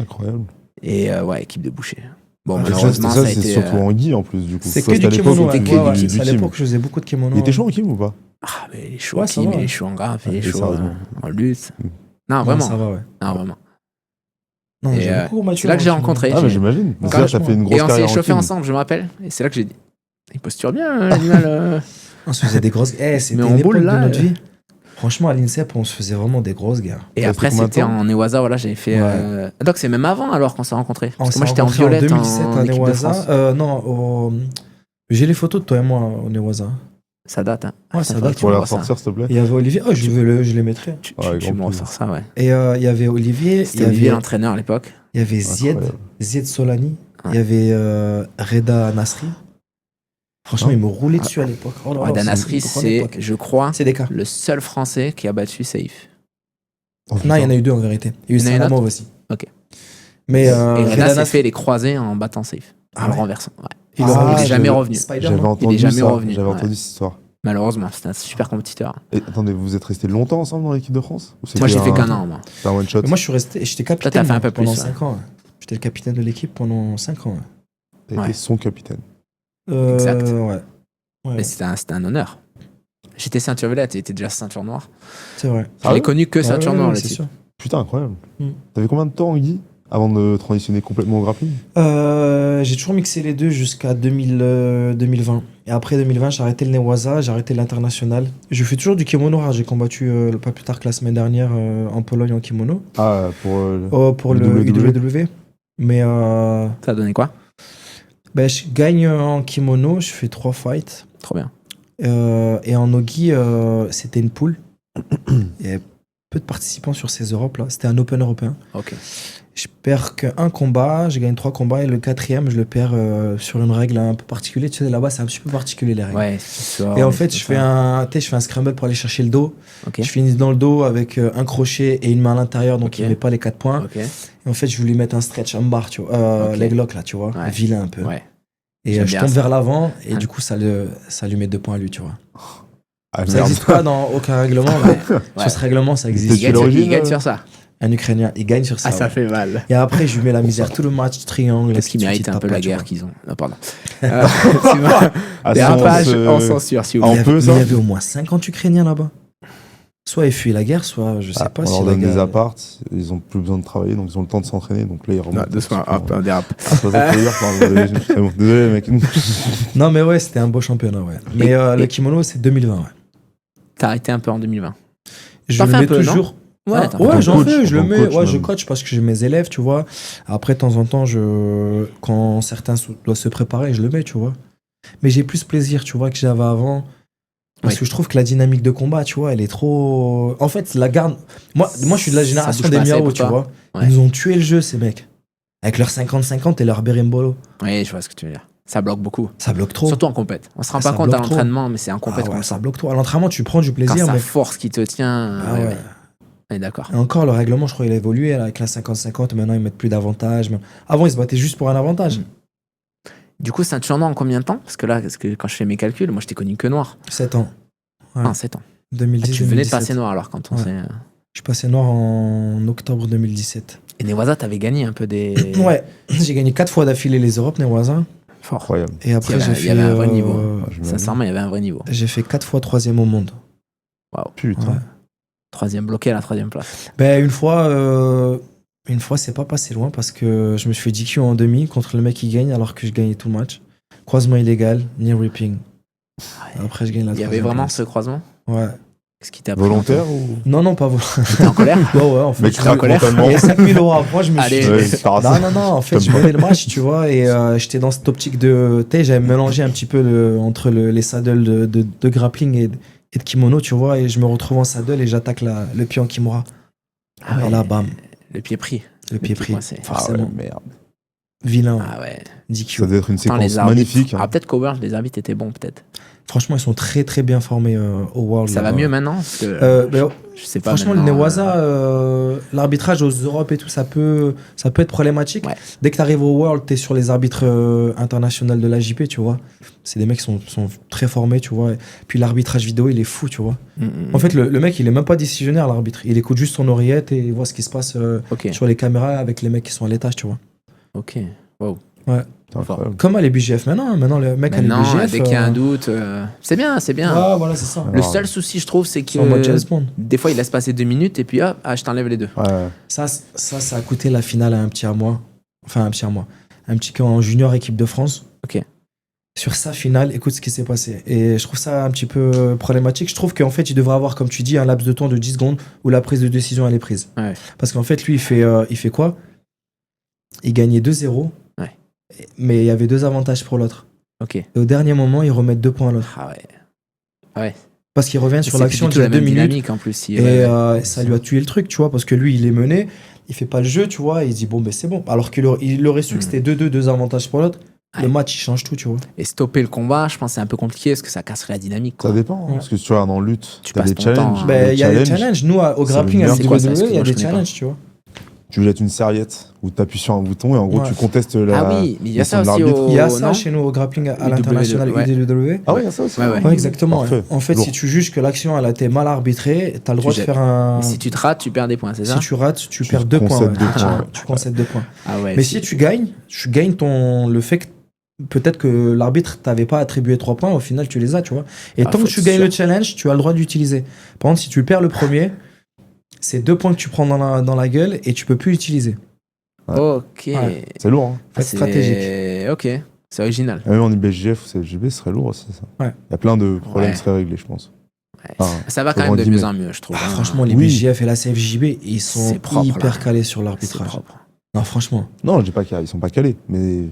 Incroyable. Et ouais, équipe de bouchers. Bon, Ah, malheureusement, ça, ça a c'est été... surtout en Guy, en plus, du coup. C'est Toi, que c'était du à l'époque kimono. où c'était tu que faisais du du À team. l'époque, je faisais beaucoup de kimono. Il était chaud en Kim ou pas? Ah, mais il est chaud Ouais, en ça Kim, va, il ouais. est chaud en graphe, il est Et chaud sérieusement. en lutte. Mm. Non, Non, vraiment. ça va, ouais. Non, vraiment. Non, Et, j'ai beaucoup maturé c'est là que j'ai en kimono. rencontré. Ah, mais j'imagine. Donc là, t'as fait une grosse Et on carrière s'est en chauffé Kim. ensemble, je me rappelle. Et c'est là que j'ai dit, il posture bien, l'animal. On se faisait des grosses. C'était Mais en une époque boule, là, de notre vie. Franchement, à l'INSEP, on se faisait vraiment des grosses guerres. Et Ça après, fait combien de c'était temps en Ewaza, voilà, j'avais fait. Ouais. Donc, c'est même avant alors qu'on s'est rencontrés. On Parce que s'est moi, j'étais en rencontrés violette 2017 en équipe de France. Ewaza. Non, j'ai les photos de toi et moi au Ewaza. Ça date, hein. Ouais, ça faudrait date. que Pour les me ressortes ressortir, s'il te plaît. Il y avait Olivier. Oh, je les mettrais. Tu Ouais, tu grand me plaisir. ressors ça, ouais. Et il y avait Olivier. C'était Olivier, l'entraîneur à l'époque. Il y avait Zied Incroyable. Solani. Ouais. Il y avait Reda Nasri. Franchement, Ah. il me roulait dessus à l'époque. Oh là là, Reda c'est Nasri, une grande c'est, époque. je crois, C'est des cas. le seul Français qui a battu Safe. Oh, Non, il y en putain. a eu deux en vérité. Il y a eu Il y en a une Salamov aussi. Ok. Mais Et Reda Reda s'est Nasri, fait les croisés en battant Safe. Ah En le ouais. renversant. Ouais. il Ah, est il est jamais revenu. Spider, J'avais non entendu jamais ça. revenu. J'avais Ouais. entendu cette histoire. Malheureusement, c'était un super compétiteur. Et attendez, vous êtes restés longtemps ensemble dans l'équipe de France? Ou Moi, j'ai c'était fait qu'un an, moi. C'était un one shot. Mais moi, je suis resté. J'étais capitaine. Toi, t'as fait un peu pendant plus, ouais. 5 ans. J'étais le capitaine de l'équipe pendant 5 ans. T'as été Ouais. son capitaine. Exact. Ouais. Mais Ouais, c'était un honneur. J'étais ceinture violette et était déjà ceinture noire. c'est vrai. Je Ah l'ai ouais connu que ceinture Ouais, noire, ouais, le c'est type. sûr. Putain, incroyable. Mm. T'avais combien de temps, Guy, avant de transitionner complètement au grappling? J'ai toujours mixé les deux jusqu'à 2020. Et après 2020, j'ai arrêté le Newaza, j'ai arrêté l'international. Je fais toujours du kimono rare. J'ai combattu pas plus tard que la semaine dernière en Pologne en kimono. Ah, Pour le le WW. IWW. Mais Ça a donné quoi? je gagne en kimono, je fais 3 fights. Trop bien. Et en Nogi, c'était une poule. Il y avait peu de participants sur ces Europes là. C'était un Open européen. Ok. Je perds qu'un combat, je gagne 3 combats et le 4e, je le perds sur une règle un peu particulière. Tu sais, là-bas, c'est un petit peu particulier les règles. Ouais, tu sors, Et en mais fait, c'est je fais ça. un scramble pour aller chercher le dos. Ok. Je finis dans le dos avec un crochet et une main à l'intérieur, donc Ok. il met pas les 4 points. Ok. Et en fait, je vais lui mettre un stretch, un bar, tu vois, Ok. leg lock là, tu vois, Ouais. vilain un peu. Ouais. Et J'aime je bien tombe ça. vers l'avant et Ouais. du coup, ça lui met 2 points à lui, tu vois. Ah, Ça merde. n'existe pas dans aucun règlement, mais Ouais. sur ce règlement, ça Il existe. C'était gagne, l'origine, il gagne sur ça. Un Ukrainien, il gagne sur ça. Ah, ça ouais. fait mal. Et après, je lui mets la misère tout le match, triangle. Parce qu'ils ainsi de méritent suite, un peu tape la pas, tu guerre vois. qu'ils ont. Non, pardon. Excuse-moi. Ah, Dérapage, silence, on censure, s'il vous en plaît. Il y peu, avait- ça mais il y avait au moins 50 Ukrainiens là-bas. Soit ils fuient la guerre, soit je sais pas on si leur la donne des guerre. apparts, ils ont plus besoin de travailler, donc ils ont le temps de s'entraîner, donc là ils remontent. Doucement, hop, on dérape. Ah, c'est pas ça que je veux dire, pardon, c'est bon. Désolé mec. Non, mais ouais, c'était un beau championnat, ouais. Mais le kimono, c'est 2020, ouais. T'as arrêté un peu en 2020. Je T'en le fais un mets peu, non toujours. Ouais, Ah, t'en fais un ouais, peu. j'en coach, fais, je le en tant que mets. coach, Ouais, je même. coach parce que j'ai mes élèves, tu vois. Après, de temps en temps, quand certains doivent se préparer, je le mets, tu vois. Mais j'ai plus plaisir, tu vois, que j'avais avant. Parce Oui. que je trouve que la dynamique de combat, tu vois, elle est trop. En fait, la garde. Moi, je suis de la génération bouge des pas assez Miao, pour tu toi. vois. Ouais. Ils nous ont tué le jeu, ces mecs. Avec leur 50-50 et leur berimbolo. Oui, je vois ce que tu veux dire. Ça bloque beaucoup. Ça bloque trop. Surtout en compète. On se rend pas Ça compte à bloque trop. l'entraînement, mais c'est en compète qu'on le ça sent. bloque trop. À l'entraînement, tu prends du Quand plaisir, ça mais force qui te tient. Ah ouais. On est d'accord. Et encore, le règlement, je crois, il a évolué là, avec la 50-50. Maintenant, ils mettent plus d'avantages. Avant, ils se battaient juste pour un avantage. Du coup, ceinture noire en combien de temps? Parce que là, quand je fais mes calculs, moi, je t'ai connu que noir. 7 ans. Ouais. Ah, 7 ans. 2010, Ah, tu venais de 2017. passer noir alors quand on Ouais. s'est. Je suis passé noir en octobre 2017. Et Newaza, t'avais gagné un peu des. Ouais, j'ai gagné 4 fois d'affilée les Europes, Newaza. Fort. Incroyable. Et après, Il y avait un vrai niveau. Je Sincèrement, il y avait un vrai niveau. j'ai fait 4 fois 3e au monde. Putain. Ouais. Troisième bloqué à la 3e place. Ben, une fois, c'est pas passé loin parce que je me suis fait DQ en demi contre le mec qui gagne alors que je gagnais tout le match. Croisement illégal, knee ripping. Après, je gagne la Il y avait 3e vraiment place. ce croisement? Ouais. Qu'est-ce qui t'a pris? Volontaire ou. Non, pas volontaire. T'es en colère? Ouais, en fait. Mais tu en colère. Il y a 5000 euros après, je me suis Allez. dit. Ouais, par hasard. Non, en fait, je menais le match, tu vois, et j'étais dans cette optique de. Tu sais, j'avais mélangé un petit peu entre les saddles de grappling et de kimono, tu vois, et je me retrouve en saddle et j'attaque le pied en kimura. Ah ouais. Et là, bam, Le pied pris. le pied pris. coincé. Ah Forcément. ouais, merde. Vilain, Ah ouais. DQ. Ça devait être une Putain, séquence les arbitres. magnifique. hein. Ah, peut-être qu'au World, les arbitres étaient bons, peut-être. Franchement, ils sont très très bien formés au World. Ça va là-bas. mieux maintenant? Parce que, je sais pas. Franchement, le maintenant, Newaza, l'arbitrage aux Europes et tout, ça peut être problématique. Ouais. Dès que tu arrives au World, tu es sur les arbitres internationaux de l'AJP, tu vois. C'est des mecs qui sont très formés, tu vois. Et puis l'arbitrage vidéo, il est fou, tu vois. En fait, le mec, il est même pas décisionnaire, l'arbitre. Il écoute juste son oreillette et il voit ce qui se passe Ok. sur les caméras avec les mecs qui sont à l'étage, tu vois. Ok. Wow. C'est incroyable. Comme à les BGF maintenant. Maintenant, le mec à les Maintenant, BGF. dès qu'il y a un doute, c'est bien, c'est bien. Ouais, voilà, c'est ça. Le Alors, seul souci, je trouve, c'est C'est en mode James que Bond. des fois, il laisse passer 2 minutes et puis hop, je t'enlève les deux. Ouais. Ça a coûté la finale à un petit à moi. Enfin, un petit à moi. Un petit en junior équipe de France. Ok. Sur sa finale, écoute ce qui s'est passé. Et je trouve ça un petit peu problématique. Je trouve qu'en fait, il devrait avoir, comme tu dis, un laps de temps de 10 secondes où la prise de décision, elle est prise. Ouais. Parce qu'en fait, lui, il fait quoi? Il gagnait 2-0. Ouais. Mais il y avait 2 avantages pour l'autre. Ok. Et au dernier moment, ils remettent 2 points à l'autre. Ah ouais. Ouais. Parce qu'il revient sur C'est l'action plus du tout de la 2 même minutes. dynamique en plus. Et ça lui a tué le truc, tu vois, parce que lui, il est mené, il fait pas le jeu, tu vois, et il dit bon, ben c'est bon. Alors qu'il aurait su que c'était 2-2, 2 avantages pour l'autre. Ouais. Le match, il change tout, tu vois. Et stopper le combat, je pense que c'est un peu compliqué parce que ça casserait la dynamique. Quoi. Ça dépend. hein, Parce que si tu regardes en lutte, Tu tu as passes des ton temps, challenges. hein. Ben, il y a des challenges, challenges. Nous, au c'est grappling, le à meilleur. C'est quoi ça? WWE, il y a Excuse-moi, des je connais pas. challenges, tu vois. Tu jettes une serviette ou tu appuies sur un bouton et en gros, Ouais. tu contestes la. Ah oui, mais il y a ça décision de aussi l'arbitre. au. Il y a ça non chez nous au grappling à UWE, l'international ouais. UWE. Ah oui, il y a ça aussi. Ouais, ouais. Ouais, exactement. Parfait. En fait, Lourd. si tu juges que l'action elle a été mal arbitrée, t'as le droit de jettes. faire un. Mais si tu te rates, tu perds des points, c'est ça? Si tu rates, tu Tu perds 2 points. concèdes Ouais. 2 points. Tu concèdes 2 points. Ah ouais. Mais si tu gagnes le fait que peut-être que l'arbitre t'avait pas attribué 3 points, au final tu les as, tu vois. Et Ah, tant faut que tu être gagnes sûr. le challenge, tu as le droit d'utiliser. Par contre, si tu perds le premier, c'est 2 points que tu prends dans la gueule et tu peux plus l'utiliser. Ok. Ouais. C'est lourd. Hein. Faut être C'est- stratégique. Ok. C'est original. Et même en IBJF ou CFJB, ce serait lourd aussi, ça. Ouais. Il y a plein de problèmes Ouais. qui seraient réglés, je pense. Ouais. Enfin, Ça va quand faut même de grandir, mieux mais- en mieux, je trouve. Ah, hein. franchement, les Oui. BJF et la CFJB, ils sont C'est propre, hyper là. calés sur C'est l'arbitrage. propre. Non, franchement. Non, je dis pas qu'ils sont pas calés, mais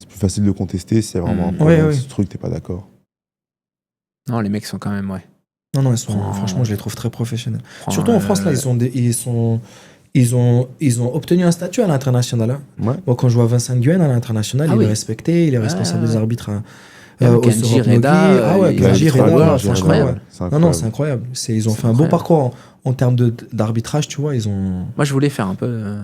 c'est plus facile de contester s'il y a vraiment un Mm. problème. Ouais, ouais. Si ce truc, t'es pas d'accord. Non, les mecs sont quand même, ouais. Non, Oh. franchement, je les trouve très professionnels. Prends, Surtout en France, là, ils ont obtenu un statut à l'international. Hein. Ouais. Moi, quand je vois Vincent Nguyen à l'international, Ah il oui. est respecté, il est responsable ouais. des arbitres. Hein, Et avec aux Kenji Europe Reda, Nogi. Ah ouais, il Kenji arbitre Reda, au World, c'est c'est incroyable. C'est Non, ils ont C'est fait un beau incroyable. parcours en termes d'arbitrage, tu vois. Ils ont. Moi, je voulais faire un peu.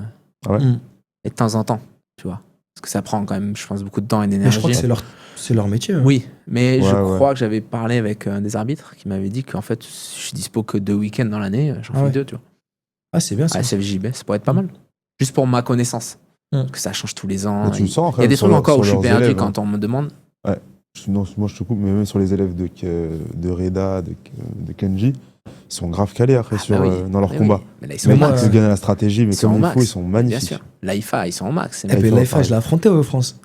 Ouais. Mm. Et de temps en temps, tu vois. Parce que ça prend quand même, je pense, beaucoup de temps et Mais d'énergie. je crois que c'est leur métier. Hein. Oui, mais Ouais, je ouais. crois que j'avais parlé avec des arbitres qui m'avaient dit qu'en fait, je suis dispo que 2 week-ends dans l'année, j'en Ah fais ouais. 2, tu vois. Ah, c'est bien ça. À SFJB, ça pourrait être pas mal. Juste pour ma connaissance. Mm. Parce que ça change tous les ans. Mais tu le sens Il y a des trucs encore où je suis perdu élèves, quand on me demande. Non, moi je te coupe, mais même sur les élèves de Reda, de Kenji, ils sont grave calés après Ah bah oui. dans leur Mais combat. oui. Mais là, ils sont Même au moi, max. ils gagnent à la stratégie, mais Ils sont comme au il max. faut, ils sont Bien magnifiques. sûr. L'AIFA, ils sont au max. ces Et mecs. puis faut l'AIFA, pareil. je l'ai affronté au France.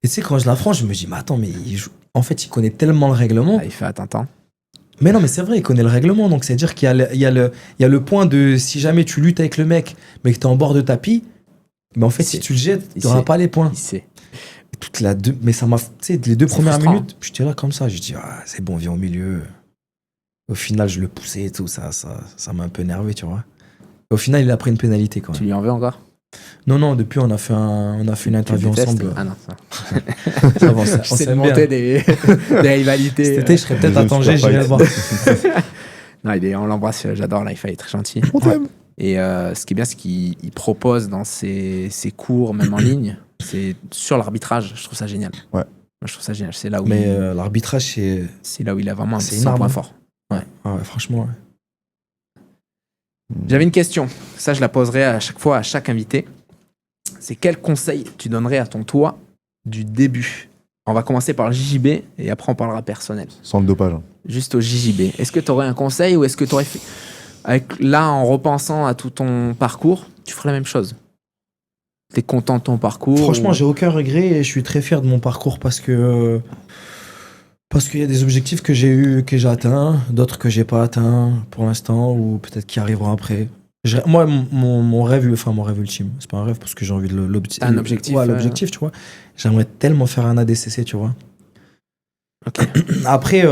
Et tu sais, quand je l'affronte, je me dis, mais attends, mais en fait, il connaît tellement le règlement. L'AIFA, t'entends. Mais non, mais c'est vrai, il connaît le règlement. Donc, c'est-à-dire qu'il y a le point de si jamais tu luttes avec le mec, mais que tu es en bord de tapis, mais en fait, Il si sait. tu le jettes, Il tu n'auras sait. pas les points. Il sait. Mais ça m'a. Tu sais, les 2 C'est premières frustrant. minutes, j'étais là comme ça. Je dis, ah, c'est bon, viens au milieu. Au final, je le poussais et tout. Ça m'a un peu énervé, tu vois. Au final, il a pris une pénalité quand Tu même. lui en veux encore? Non, depuis, on a fait une interview ensemble. Ah non, ça. Ça va, on Je sais s'aime monter bien. des rivalités. Cet été, je serais peut-être à Tanger, j'irai le voir. Non, on l'embrasse, j'adore Life, il est très gentil. On t'aime. Et ce qui est bien, c'est qu'il propose dans ses cours, même en ligne, c'est sur l'arbitrage. Je trouve ça génial. Ouais. Moi, je trouve ça génial. C'est là où Mais l'arbitrage, c'est là où il a vraiment c'est son énorme, point hein. fort. Ouais. Ouais, franchement, ouais. J'avais une question. Ça, je la poserai à chaque fois à chaque invité. C'est quel conseil tu donnerais à ton toi du début? On va commencer par le JJB et après on parlera personnel. Sans le dopage. Hein. Juste au JJB. Est-ce que tu aurais un conseil ou est-ce que tu aurais fait... Là, en repensant à tout ton parcours, tu ferais la même chose? T'es content de ton parcours? Franchement, j'ai aucun regret et je suis très fier de mon parcours parce qu'il y a des objectifs que j'ai eu, que j'ai atteints, d'autres que j'ai pas atteints pour l'instant ou peut-être qui arriveront après. Moi, mon rêve ultime, c'est pas un rêve parce que j'ai envie de l'objectif. Un objectif. Ouais, l'objectif, tu vois. J'aimerais tellement faire un ADCC, tu vois. Ok. Après,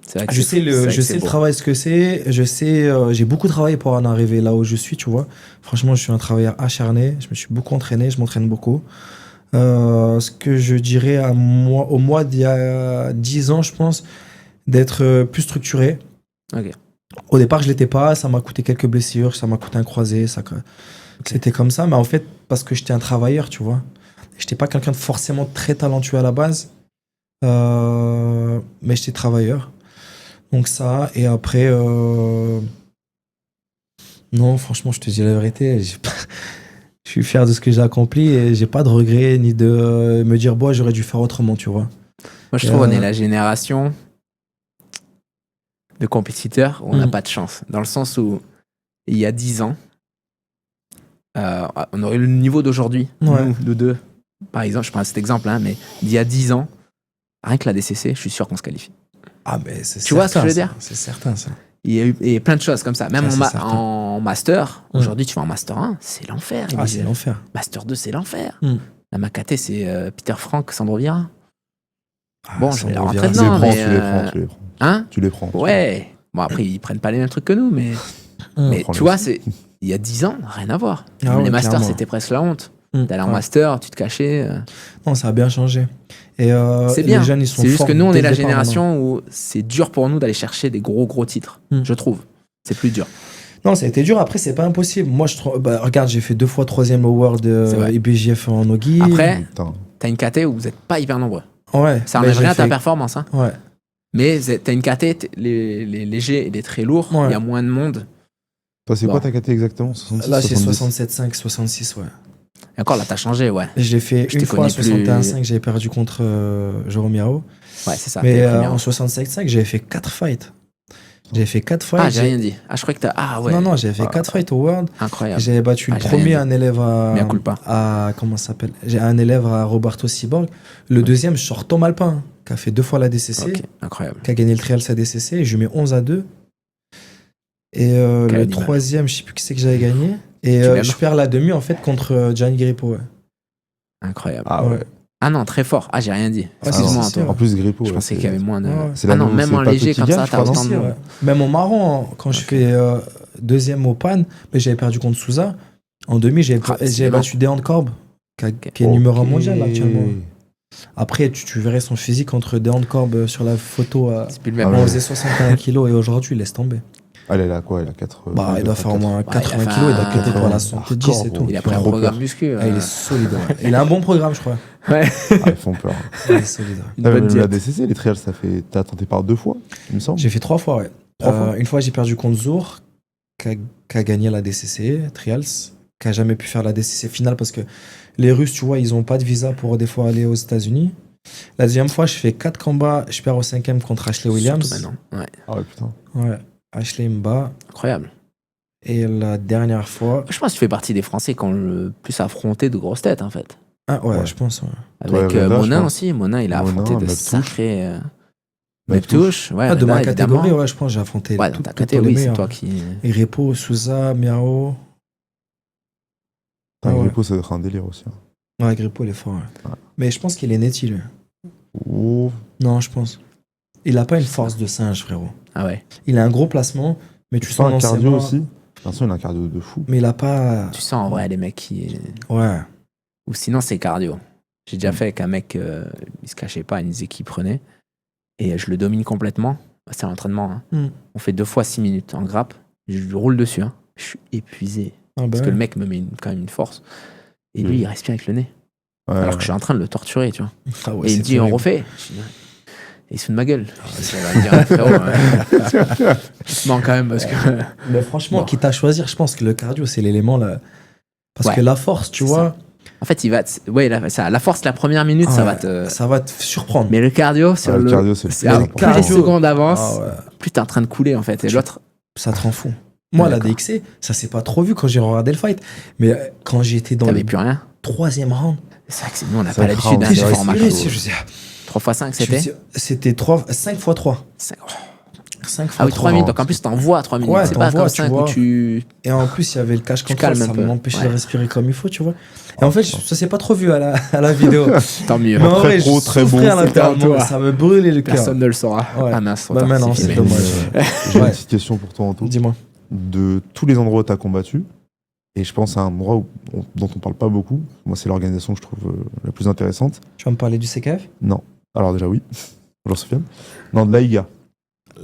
C'est vrai que je sais le beau. travail, ce que c'est. Je sais, j'ai beaucoup travaillé pour en arriver là où je suis, tu vois. Franchement, je suis un travailleur acharné. Je me suis beaucoup entraîné, je m'entraîne beaucoup. Ce que je dirais au mois d'il y a 10 ans, je pense, d'être plus structuré. Ok. Au départ, je l'étais pas. Ça m'a coûté quelques blessures, ça m'a coûté un croisé. C'était comme ça. Mais en fait, parce que j'étais un travailleur, tu vois. J'étais pas quelqu'un de forcément très talentueux à la base. Mais j'étais travailleur. Donc ça, et après... Non, franchement, je te dis la vérité. Je suis fier de ce que j'ai accompli et j'ai pas de regrets ni de me dire, bon, j'aurais dû faire autrement, tu vois. Moi, je trouve qu'on est la génération de compétiteurs où on n'a pas de chance. Dans le sens où, il y a 10 ans, on aurait eu le niveau d'aujourd'hui, nous deux. Par exemple, je prends cet exemple, hein, mais il y a 10 ans, rien que la DCC, je suis sûr qu'on se qualifie. Ah, mais c'est Tu vois ce que je veux dire? C'est certain, ça. Il y a plein de choses comme ça. Même Ça, en master, aujourd'hui, tu vas en master 1, c'est l'enfer. Ah, c'est l'enfer. Master 2, c'est l'enfer. Mm. La Macaté, c'est Peter Frank, Sandro Vieira. Ah, Bon, ça, je vais on leur revient. rentrer dedans. Tu les prends. Hein? Tu les prends. Ouais. Bon, après, ils prennent pas les mêmes trucs que nous, mais tu vois, il y a 10 ans, rien à voir. Ah ouais, les masters, clairement. c'était presque la honte. Mm. T'allais en master, tu te cachais. Non, ça a bien changé. Et c'est bien. les jeunes, ils sont c'est juste forts que nous, on dès est la le départ, génération où c'est dur pour nous d'aller chercher des gros titres, je trouve. C'est plus dur. Non, ça a été dur. Après, c'est pas impossible. Moi, regarde, j'ai fait 2 fois 3e au World IBJF en Nogi. Après, t'as une KT où vous n'êtes pas hyper nombreux. Ouais. Ça enlève rien à ta performance. Hein. Ouais. Mais t'as une KT, les légers et les très lourds, il y a moins de monde. Toi, c'est quoi ta KT exactement? 66, là, c'est 70? 67,5, 66, ouais. Et encore, là, t'as changé, ouais. J'ai fait une fois 61,5, j'avais perdu contre Jérôme Yao. Ouais, c'est ça. Mais en 67,5, j'avais fait 4 fights. J'ai fait 4 fights. Ah, j'ai rien dit. Ah, je croyais que t'as. Ah, ouais. Non, j'avais fait 4 fights au World. Incroyable. J'avais battu le premier, un élève à. Comment ça s'appelle? J'ai un élève à Roberto Cyborg. Le deuxième, je sors Tom Alpin, qui a fait 2 fois la DCC. Ok, incroyable. Qui a gagné le trial sa DCC. Et je lui mets 11-2. Et le troisième, je sais plus qui c'est que j'avais gagné. Et je perds la demi, en fait, contre Gianni Grippo. Ouais. Incroyable. Ah ouais. Ah non, très fort. Ah, j'ai rien dit. Excuse-moi, en plus, Grippo. Je pensais qu'il y avait moins de. Ah non, même en léger comme ça, t'as autant de monde. Même en marron, quand je fais deuxième au PAN, mais j'avais perdu contre Souza. En demi, j'avais battu Deand Korb, qui est numéro 1 mondial actuellement. Après, tu verrais son physique entre Deand Korb sur la photo. C'est plus le même. On faisait 61 kilos et aujourd'hui, il laisse tomber. Elle est là, quoi? Elle a 4. Il doit faire au moins 80 kilos. Il doit peut-être être à la 70 et tout. Il a pris un programme muscu. Il est solide. Il a un bon programme, je crois. Ouais. Ils font peur. Il est solide. La DCC, les trials, t'as tenté par 2 fois, il me semble. J'ai fait 3 fois, ouais. 3 fois. Une fois, j'ai perdu contre Zour, qui a gagné la DCC, trials, qui a jamais pu faire la DCC finale parce que les Russes, tu vois, ils ont pas de visa pour des fois aller aux États-Unis. La deuxième fois, je fais 4 combats, je perds au 5e contre Ashley Williams. Ouais. Ah ouais, putain. Ouais. Ashley Mba. Incroyable. Et la dernière fois. Je pense que tu fais partie des Français qui ont le plus affronté de grosses têtes, en fait. Ah ouais, je pense. Ouais. Avec Monin aussi. Monin, il a affronté de sacrés. Meptouche. Ouais, de ma catégorie, ouais, je pense que j'ai affronté. Ouais, dans ta catégorie, oui, c'est toi qui. Et Repo, Souza, Miao. Grippo, ça doit être un délire aussi. Ouais, Grippo, il est fort. Ouais. Mais je pense qu'il est netty, lui. Oh. Non, je pense. Il a pas une force de singe, frérot. Ah ouais. Il a un gros placement, mais tu sens sens un cardio aussi. Vincent, il a un cardio de fou. Mais il a pas. Tu sens en vrai les mecs qui. Ouais. Ou sinon, c'est cardio. J'ai déjà fait avec un mec, il se cachait pas, il disait qu'il prenait. Et je le domine complètement. C'est un entraînement. Hein. On fait 2 fois 6 minutes en grappe. Je lui roule dessus. Hein. Je suis épuisé. Parce que le mec me met quand même une force. Et lui, il respire avec le nez. Ouais, alors que je suis en train de le torturer, tu vois. Ah ouais, et il me dit, terrible. on refait. Et il se fout de ma gueule. Ça va me dire, frérot, doucement quand même, parce que. Mais franchement, quitte à choisir, je pense que le cardio, c'est l'élément là. Parce Ouais, que la force, tu vois. ça. En fait, il va. Ouais, la force, la première minute, ça va te. Ça va te surprendre. Mais le cardio, sur le cardio, c'est plus le les secondes avancent, ouais. plus t'es en train de couler, en fait. Et l'autre. Ça te rend fou. Moi, la D'accord. DXC, ça s'est pas trop vu quand j'ai regardé le fight. Mais quand j'étais dans T'avais le plus rien. 3e round, C'est vrai que nous, on n'a Ça pas l'habitude prend, d'un c'est vrai, format. c'est je sais, 3x5, c'était c'était 5 x 3. 5 x Ah oui, 3 minutes. non, Donc en plus, t'envoies 3 minutes. Ouais, C'est pas t'envoies, comme tu 5 où vois. tu. Et en plus, il y avait le cash Tu control, calmes un ça peu. m'empêchait Ouais. de respirer comme il faut, tu vois. Et en fait, ça s'est pas trop vu à la vidéo. Tant mieux. Mais en Très vrai, pro, je très bon. souffrais à C'était en l'intérieur, toi. ça me brûlait le cœur. Personne ne le saura. Ouais. Ah mince, trop Bah, tard, maintenant, c'est c'est filmé. dommage. J'ai Ouais. une petite question pour toi, Anto. Dis-moi. De tous les endroits où tu as combattu, et je pense à un endroit dont on parle pas beaucoup, moi c'est l'organisation que je trouve la plus intéressante. Tu vas me parler du CKF? Non. Alors déjà oui. Bonjour Sofiane. Non, de l'AIGA.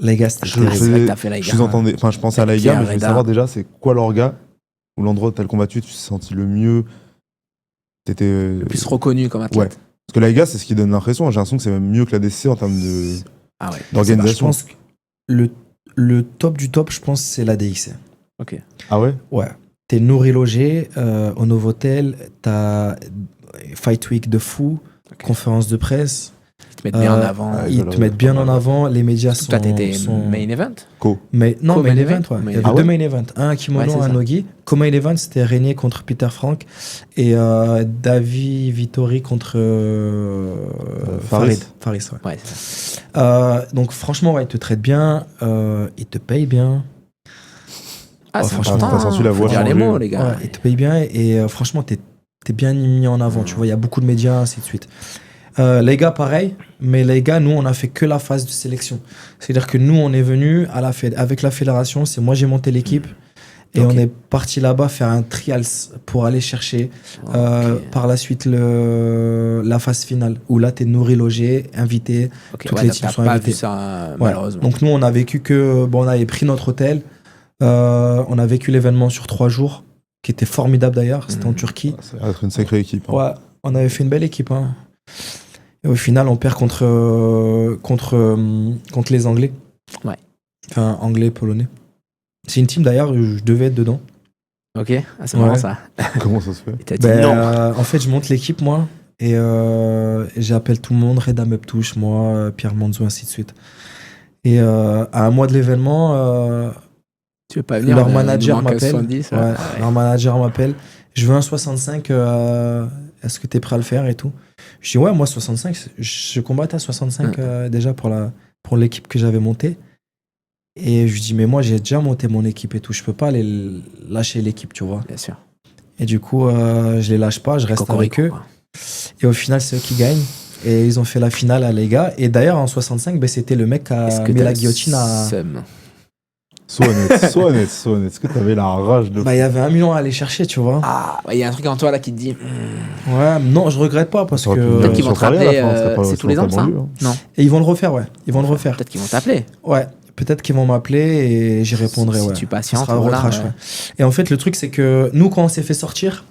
Les gars, c'était Je terrible. c'est vrai que t'as fait l'AIGA. je pensais à l'AIGA, Pierre mais je voulais Reda. savoir déjà c'est quoi l'orga ou l'endroit où tu as combattu, tu t'es senti le mieux. T'étais. Le plus reconnu comme athlète. Ouais. Parce que l'AIGA, c'est ce qui donne l'impression. J'ai l'impression que c'est même mieux que la DCC en termes Ah ouais. Je d'organisation. pense que le top du top, je pense, c'est la DXC. Ok. Ah ouais. Ouais. T'es nourri logé au Novotel, t'as Fight Week de fou, Ok. conférence de presse. Ils te mettent bien en avant. ouais. Ils te mettent bien en avant, les médias sont. Toi, t'étais sont- main event. Mais, non, Co-main main event, event, ouais. main Il y avait event. 2 main events. Un à Kimono, Ouais, c'est un à ça. Nogi. Co-main event, c'était Régnier contre Peter Frank et David Vittori contre Faris. Faris, ouais. Ouais, c'est ça. Donc franchement, ouais, ils te traitent bien, ils te payent bien. Ah, c'est franchement, important. t'as senti la Faut voix dire les changer. mots, les gars. Ouais, ils te payent bien et franchement, t'es bien mis en avant. Tu vois, il y a beaucoup de médias, ainsi de suite. Les gars, pareil, mais les gars, nous, on a fait que la phase de sélection. C'est-à-dire que nous, on est venu avec la fédération, c'est moi, j'ai monté l'équipe et Ok. on est parti là-bas faire un trials pour aller chercher Ok. par la suite la phase finale où là, t'es nourri, logé, invité. Ok, toutes ouais, les donc teams t'as sont pas invitées. vu ça, Ouais. malheureusement. Donc nous, on a vécu on avait pris notre hôtel. On a vécu l'événement sur 3 jours, qui était formidable d'ailleurs. C'était en Mhm. Turquie. Ça va être une sacrée équipe. hein. Ouais, on avait fait une belle équipe. Hein. Et au final, on perd contre les Anglais. Ouais. Enfin, Anglais, Polonais. C'est une team d'ailleurs, je devais être dedans. Ok, ah, c'est marrant Ouais. ça. Comment ça se fait? Et t'as dit Ben, non. en fait, je monte l'équipe, moi. Et j'appelle tout le monde, Reda Meptouche, moi, Pierre Manzo, ainsi de suite. Et à un mois de l'événement, Tu veux pas venir leur il manager nous manque un m'appelle. 70, Ouais, ouais. leur manager m'appelle. Je veux un 65. Est-ce que tu es prêt à le faire et tout? Je dis ouais, moi 65. Je combatte à 65 déjà pour l'équipe que j'avais montée. Et je lui dis mais moi j'ai déjà monté mon équipe et tout. Je peux pas aller lâcher l'équipe, tu vois. Bien sûr. Et du coup, je les lâche pas. Je reste avec Cocorico, eux. quoi. Et au final, c'est eux qui gagnent. Et ils ont fait la finale à les gars. Et d'ailleurs en 65, ben, c'était le mec qui Est-ce a que mis t'as la le guillotine à. seum Sois honnête. Est-ce que t'avais la rage de. Bah, il y avait 1 million à aller chercher, tu vois. Ah, il y a un truc en toi là qui te dit. Ouais, non, je regrette pas parce T'aurais pu que. venir Peut-être qu'ils vont te sur Paris à la rappeler. fin, c'est pas- C'est tous les c'est ans, pas ça banlieue, hein. Non. Et ils vont le refaire, ouais. Ils vont le refaire. Peut-être qu'ils vont t'appeler. Ouais. Peut-être qu'ils vont m'appeler et j'y répondrai, Si ouais. tu Ce patientes, sera un voilà, retrash, ouais. ouais. Et en fait, le truc, c'est que nous, quand on s'est fait sortir,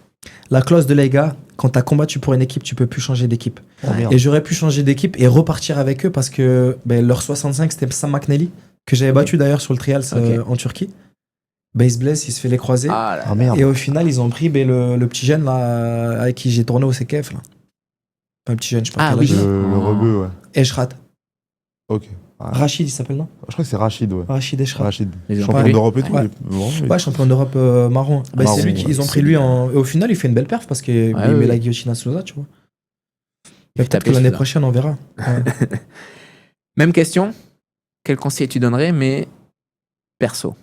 la clause de les gars, quand t'as combattu pour une équipe, tu peux plus changer d'équipe. Oh, merde. Et j'aurais pu changer d'équipe et repartir avec eux parce que ben, leur 65, c'était Sam McNally, que j'avais battu d'ailleurs sur le trials Ok. en Turquie. Ben, il se blesse, il se fait les croisés. Ah là. Ah merde. Et au final, ils ont pris ben, le petit jeune là, avec qui j'ai tourné au CKF. Là. Enfin, un petit jeune, je sais pas Ah quel oui. âge il a. Le rebeu, ouais. Eshrat. Ok. Ah, Rachid, il s'appelle, non? je crois que c'est Rachid, ouais. Rachid Eshrat. Rachid. Ils ont Champion pris. d'Europe et tout. Ouais. il est bon, mais- Ouais, champion d'Europe marron. Bah, Marron, c'est lui ouais. qu'ils ont C'est pris lui bien. en. Et au final, il fait une belle perf parce qu'il Ouais, met oui. la guillotine à Souza, tu vois. Il Et peut-être que l'année prochaine, on verra. Ouais. Même question. Quel conseil tu donnerais, mais perso?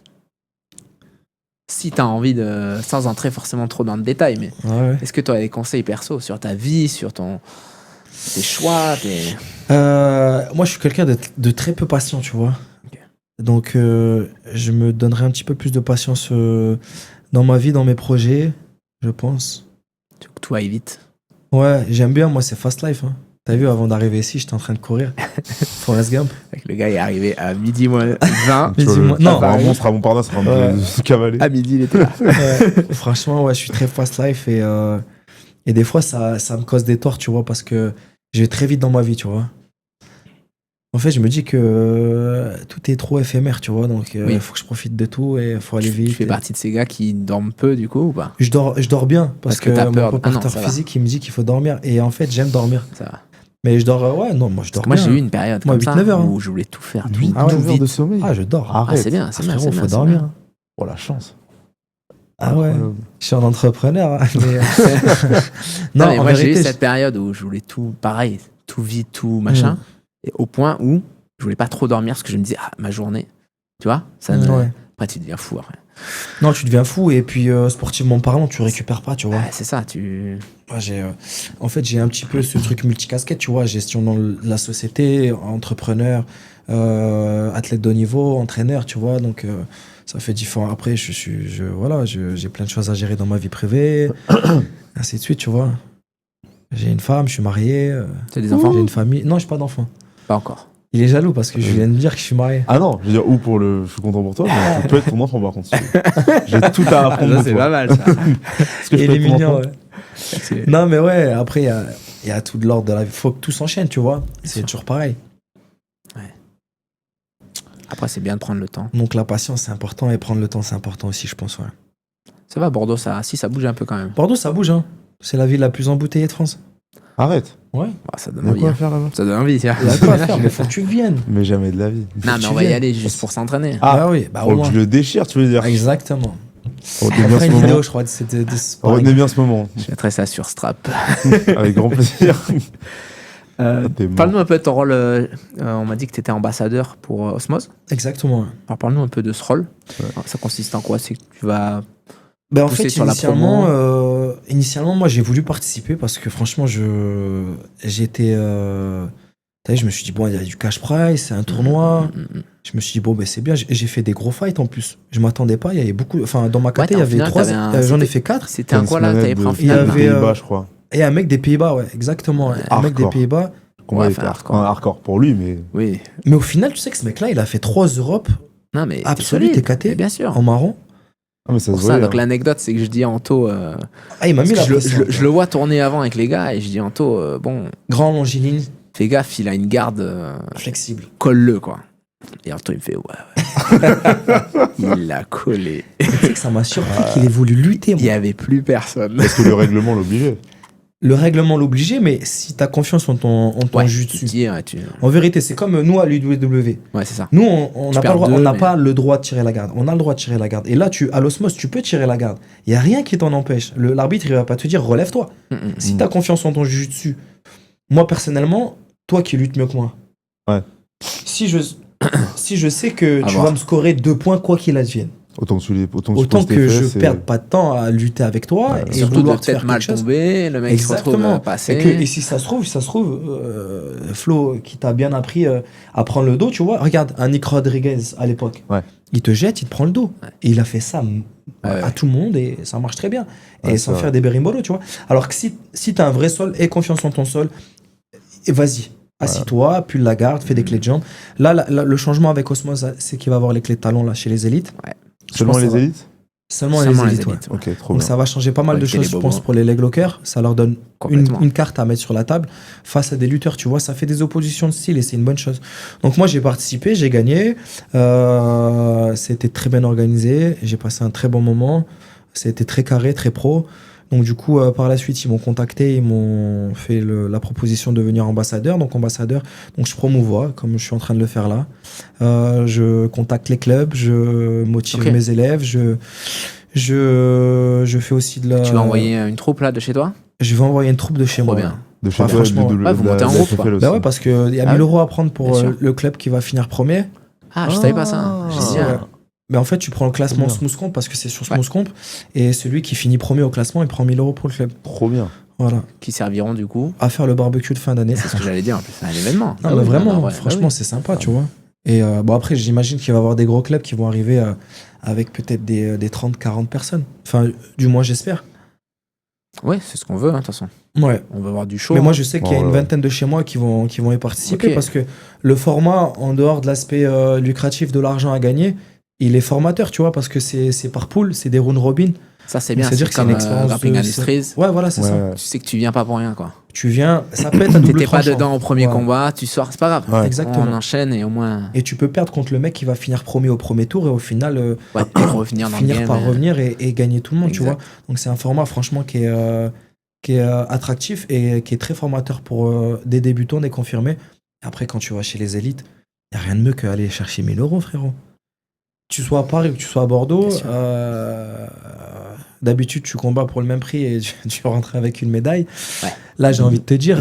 Si t'as envie de. Sans entrer forcément trop dans le détail, mais Ouais, ouais. est-ce que tu as des conseils perso sur ta vie, sur tes choix, Moi, je suis quelqu'un de très peu patient, tu vois. Ok. Donc, je me donnerai un petit peu plus de patience dans ma vie, dans mes projets, je pense. Tu veux que tout aille vite. Ouais, j'aime bien, moi, c'est fast life. Hein. T'as vu, avant d'arriver ici, j'étais en train de courir. Forrest Gump. Le gars est arrivé à midi moins 20. Non, un monstre à Montparnasse en train de cavaler. À midi, il était là. Franchement, ouais, je suis très fast life et des fois, ça me cause des torts, tu vois, parce que je vais très vite dans ma vie, tu vois. En fait, je me dis que tout est trop éphémère, tu vois, donc il faut que je profite de tout et il faut aller vite. Tu fais partie de ces gars qui dorment peu, du coup, ou pas? Je dors bien, parce que t'as peur. mon préparateur physique, il me dit qu'il faut dormir. Et en fait, j'aime dormir. Ça va. Mais je dors, moi je dors bien. Moi, j'ai eu une période comme ça 8-9 heures, où je voulais tout faire. 8 tout heures vite. de sommeil. Ah, je dors. Ah, c'est bien, c'est bien. Frérot, c'est faut bien, dormir. c'est bien. Oh, la chance. Ah ouais, je suis un entrepreneur. Hein, mais Non, mais en moi, j'ai eu vérité, cette période où je voulais tout, pareil, tout vite, tout machin. Et au point où je voulais pas trop dormir parce que je me disais, ma journée, tu vois, ça me... Ouais. Après, tu deviens fou après. Non, tu deviens fou et puis sportivement parlant, tu récupères pas, tu vois. C'est ça, tu. Moi, en fait, j'ai un petit peu ce truc multicasquette, tu vois, gestion dans la société, entrepreneur, athlète de haut niveau, entraîneur, tu vois, donc ça fait différent. Après, j'ai plein de choses à gérer dans ma vie privée, ainsi de suite, tu vois. J'ai une femme, je suis marié. Tu as des enfants? J'ai une famille. Non, j'ai pas d'enfants. Pas encore. Il est jaloux parce que je viens de dire que je suis marié. Ah non, je veux dire, je suis content pour toi, mais tu peux être ton enfant par contre. J'ai tout à apprendre. Ça, c'est pas mal, ça. Est-ce que je Il peux est être ton mignon, enfant ouais. Non, mais ouais, après, il y a tout de l'ordre de la vie. Faut que tout s'enchaîne, tu vois. C'est toujours pareil. Ouais. Après, c'est bien de prendre le temps. Donc, la patience, c'est important et prendre le temps, c'est important aussi, je pense, ouais. Ça va, Bordeaux, ça bouge un peu quand même. Bordeaux, ça bouge, hein. C'est la ville la plus embouteillée de France. Arrête. Ouais. Ça donne Il y a envie. quoi à faire là-bas? Ça donne envie, tiens. Il y a quoi à faire, mais faut que tu viennes. Mais jamais de la vie. Non, mais on va y aller juste pour s'entraîner. Ah oui, bah au Faut que moins. je le déchire, tu veux dire. Exactement. Retenez bien Après ce une vidéo, moment. je crois que c'était Retenez bien ce moment. Je mettrai ça sur Strap. Avec grand plaisir. T'es mort. Parle-nous un peu de ton rôle. On m'a dit que tu étais ambassadeur pour Osmose. Exactement. Alors, parle-nous un peu de ce rôle. Ça consiste en quoi? C'est que tu vas. Ben en pousser fait, sur la initialement, moi, j'ai voulu participer parce que franchement, j'étais. Je me suis dit, bon, il y a du cash prize, c'est un tournoi. Je me suis dit, bon, ben c'est bien. J'ai fait des gros fights en plus. Je m'attendais pas. Il y avait beaucoup. Enfin, dans ma caté, il y avait 3. J'en ai fait 4. C'était un quoi là? T'avais pris en Il y finale? avait, Pays-Bas, je crois. Et un mec des Pays-Bas, ouais, exactement. Un mec des Hardcore. Pays-Bas. Combat enfin, hardcore. Hardcore pour lui, mais. Oui. Mais au final, tu sais que ce mec-là, il a fait 3 Europes Non, mais. absolues, solide. TKT, Mais bien sûr. en marron. Ah, mais ça Pour se ça, voyait. donc l'anecdote, c'est que je dis à Anto. Ah, il m'a mis la pression. Je le vois tourner avant avec les gars et je dis Anto, bon, Grand longiligne, fais gaffe, il a une garde. flexible. Colle-le, quoi. Et Anto, il me fait ouais. Il l'a collé. Tu sais que ça m'a surpris qu'il ait voulu lutter. Il Moi. n'y avait plus personne. Parce que le règlement l'obligeait. Le règlement l'obligeait, mais si t'as confiance en ton jiu-jitsu. En vérité, c'est comme nous à l'UW. Ouais, c'est ça. Nous, on n'a pas, mais... pas le droit de tirer la garde. On a le droit de tirer la garde. Et là, à l'osmose, tu peux tirer la garde. Il n'y a rien qui t'en empêche. L'arbitre, il va pas te dire relève-toi. Si t'as confiance en ton jiu-jitsu, moi personnellement, toi qui luttes mieux que moi, ouais. si je sais que tu vas me scorer 2 points quoi qu'il advienne, autant que je perde pas de temps à lutter avec toi, ouais, et surtout vouloir de peut-être mal tomber, le mec exactement. se retrouve passé. Et si ça se trouve, Flo qui t'a bien appris à prendre le dos, tu vois, regarde un Nick Rodriguez à l'époque, il te jette, il te prend le dos, et il a fait ça à tout le monde et ça marche très bien, et sans faire des berimbolos, tu vois. Alors que si t'as un vrai sol et confiance en ton sol, et vas-y. Assis-toi, pull la garde, fais des clés de jambes. Là, le changement avec Osmose, c'est qu'il va avoir les clés de talons là, chez les élites. Ouais. Seulement les élites? Seulement les élites, ouais. Ok, trop Donc bien. ça va changer pas mal de choses, je pense, pour les leg lockers. Ça leur donne une carte à mettre sur la table face à des lutteurs, tu vois. Ça fait des oppositions de style et c'est une bonne chose. Donc moi, j'ai participé, j'ai gagné. C'était très bien organisé. J'ai passé un très bon moment. C'était très carré, très pro. Donc du coup, par la suite, ils m'ont contacté, ils m'ont fait la proposition de devenir ambassadeur. Donc ambassadeur, donc je promouvois, comme je suis en train de le faire là. Je contacte les clubs, je motive mes élèves, je fais aussi de la... Tu vas envoyer une troupe là de chez toi? Je vais envoyer une troupe de chez moi. Bien. De chez franchement, vous montez en groupe, quoi. Bah ouais, parce qu'il y a 1000 € à prendre pour le club qui va finir premier. Ah, je savais pas ça. Génial. Mais en fait, tu prends le classement Smooth Comp parce que c'est sur Smooth Comp. Et celui qui finit premier au classement, il prend 1000 € pour le club. Trop bien. Voilà. Qui serviront du coup à faire le barbecue de fin d'année. C'est ce que j'allais dire en plus, c'est un événement. Non, mais vraiment, franchement, c'est sympa, tu vois. Et bon, après, j'imagine qu'il va y avoir des gros clubs qui vont arriver avec peut-être des 30-40 personnes. Enfin, du moins, j'espère. Ouais, c'est ce qu'on veut, de toute façon. Ouais. On veut voir du show. Mais moi, je sais qu'il y a une vingtaine de chez moi qui vont y participer parce que le format, en dehors de l'aspect lucratif de l'argent à gagner, il est formateur, tu vois, parce que c'est par pool, c'est des round robin. Ça, c'est bien. C'est-à-dire que c'est une expérience Grappling Industries. Ouais, voilà, c'est ça. Tu sais que tu viens pas pour rien, quoi. Tu viens, ça peut être un double T'étais pas tranchant. dedans au premier combat, tu sors, c'est pas grave. Ouais. Exactement. On enchaîne et au moins. Et tu peux perdre contre le mec qui va finir premier au premier tour et au final Et revenir dans le finir game, par revenir et gagner tout le monde, Exact. tu vois. Donc c'est un format franchement qui est attractif et qui est très formateur pour des débutants, des confirmés. Après, quand tu vas chez les élites, il n'y a rien de mieux qu'aller chercher 1000 €, frérot. Tu sois à Paris ou que tu sois à Bordeaux, d'habitude tu combats pour le même prix et tu peux rentrer avec une médaille. Ouais. Là, j'ai envie de te dire,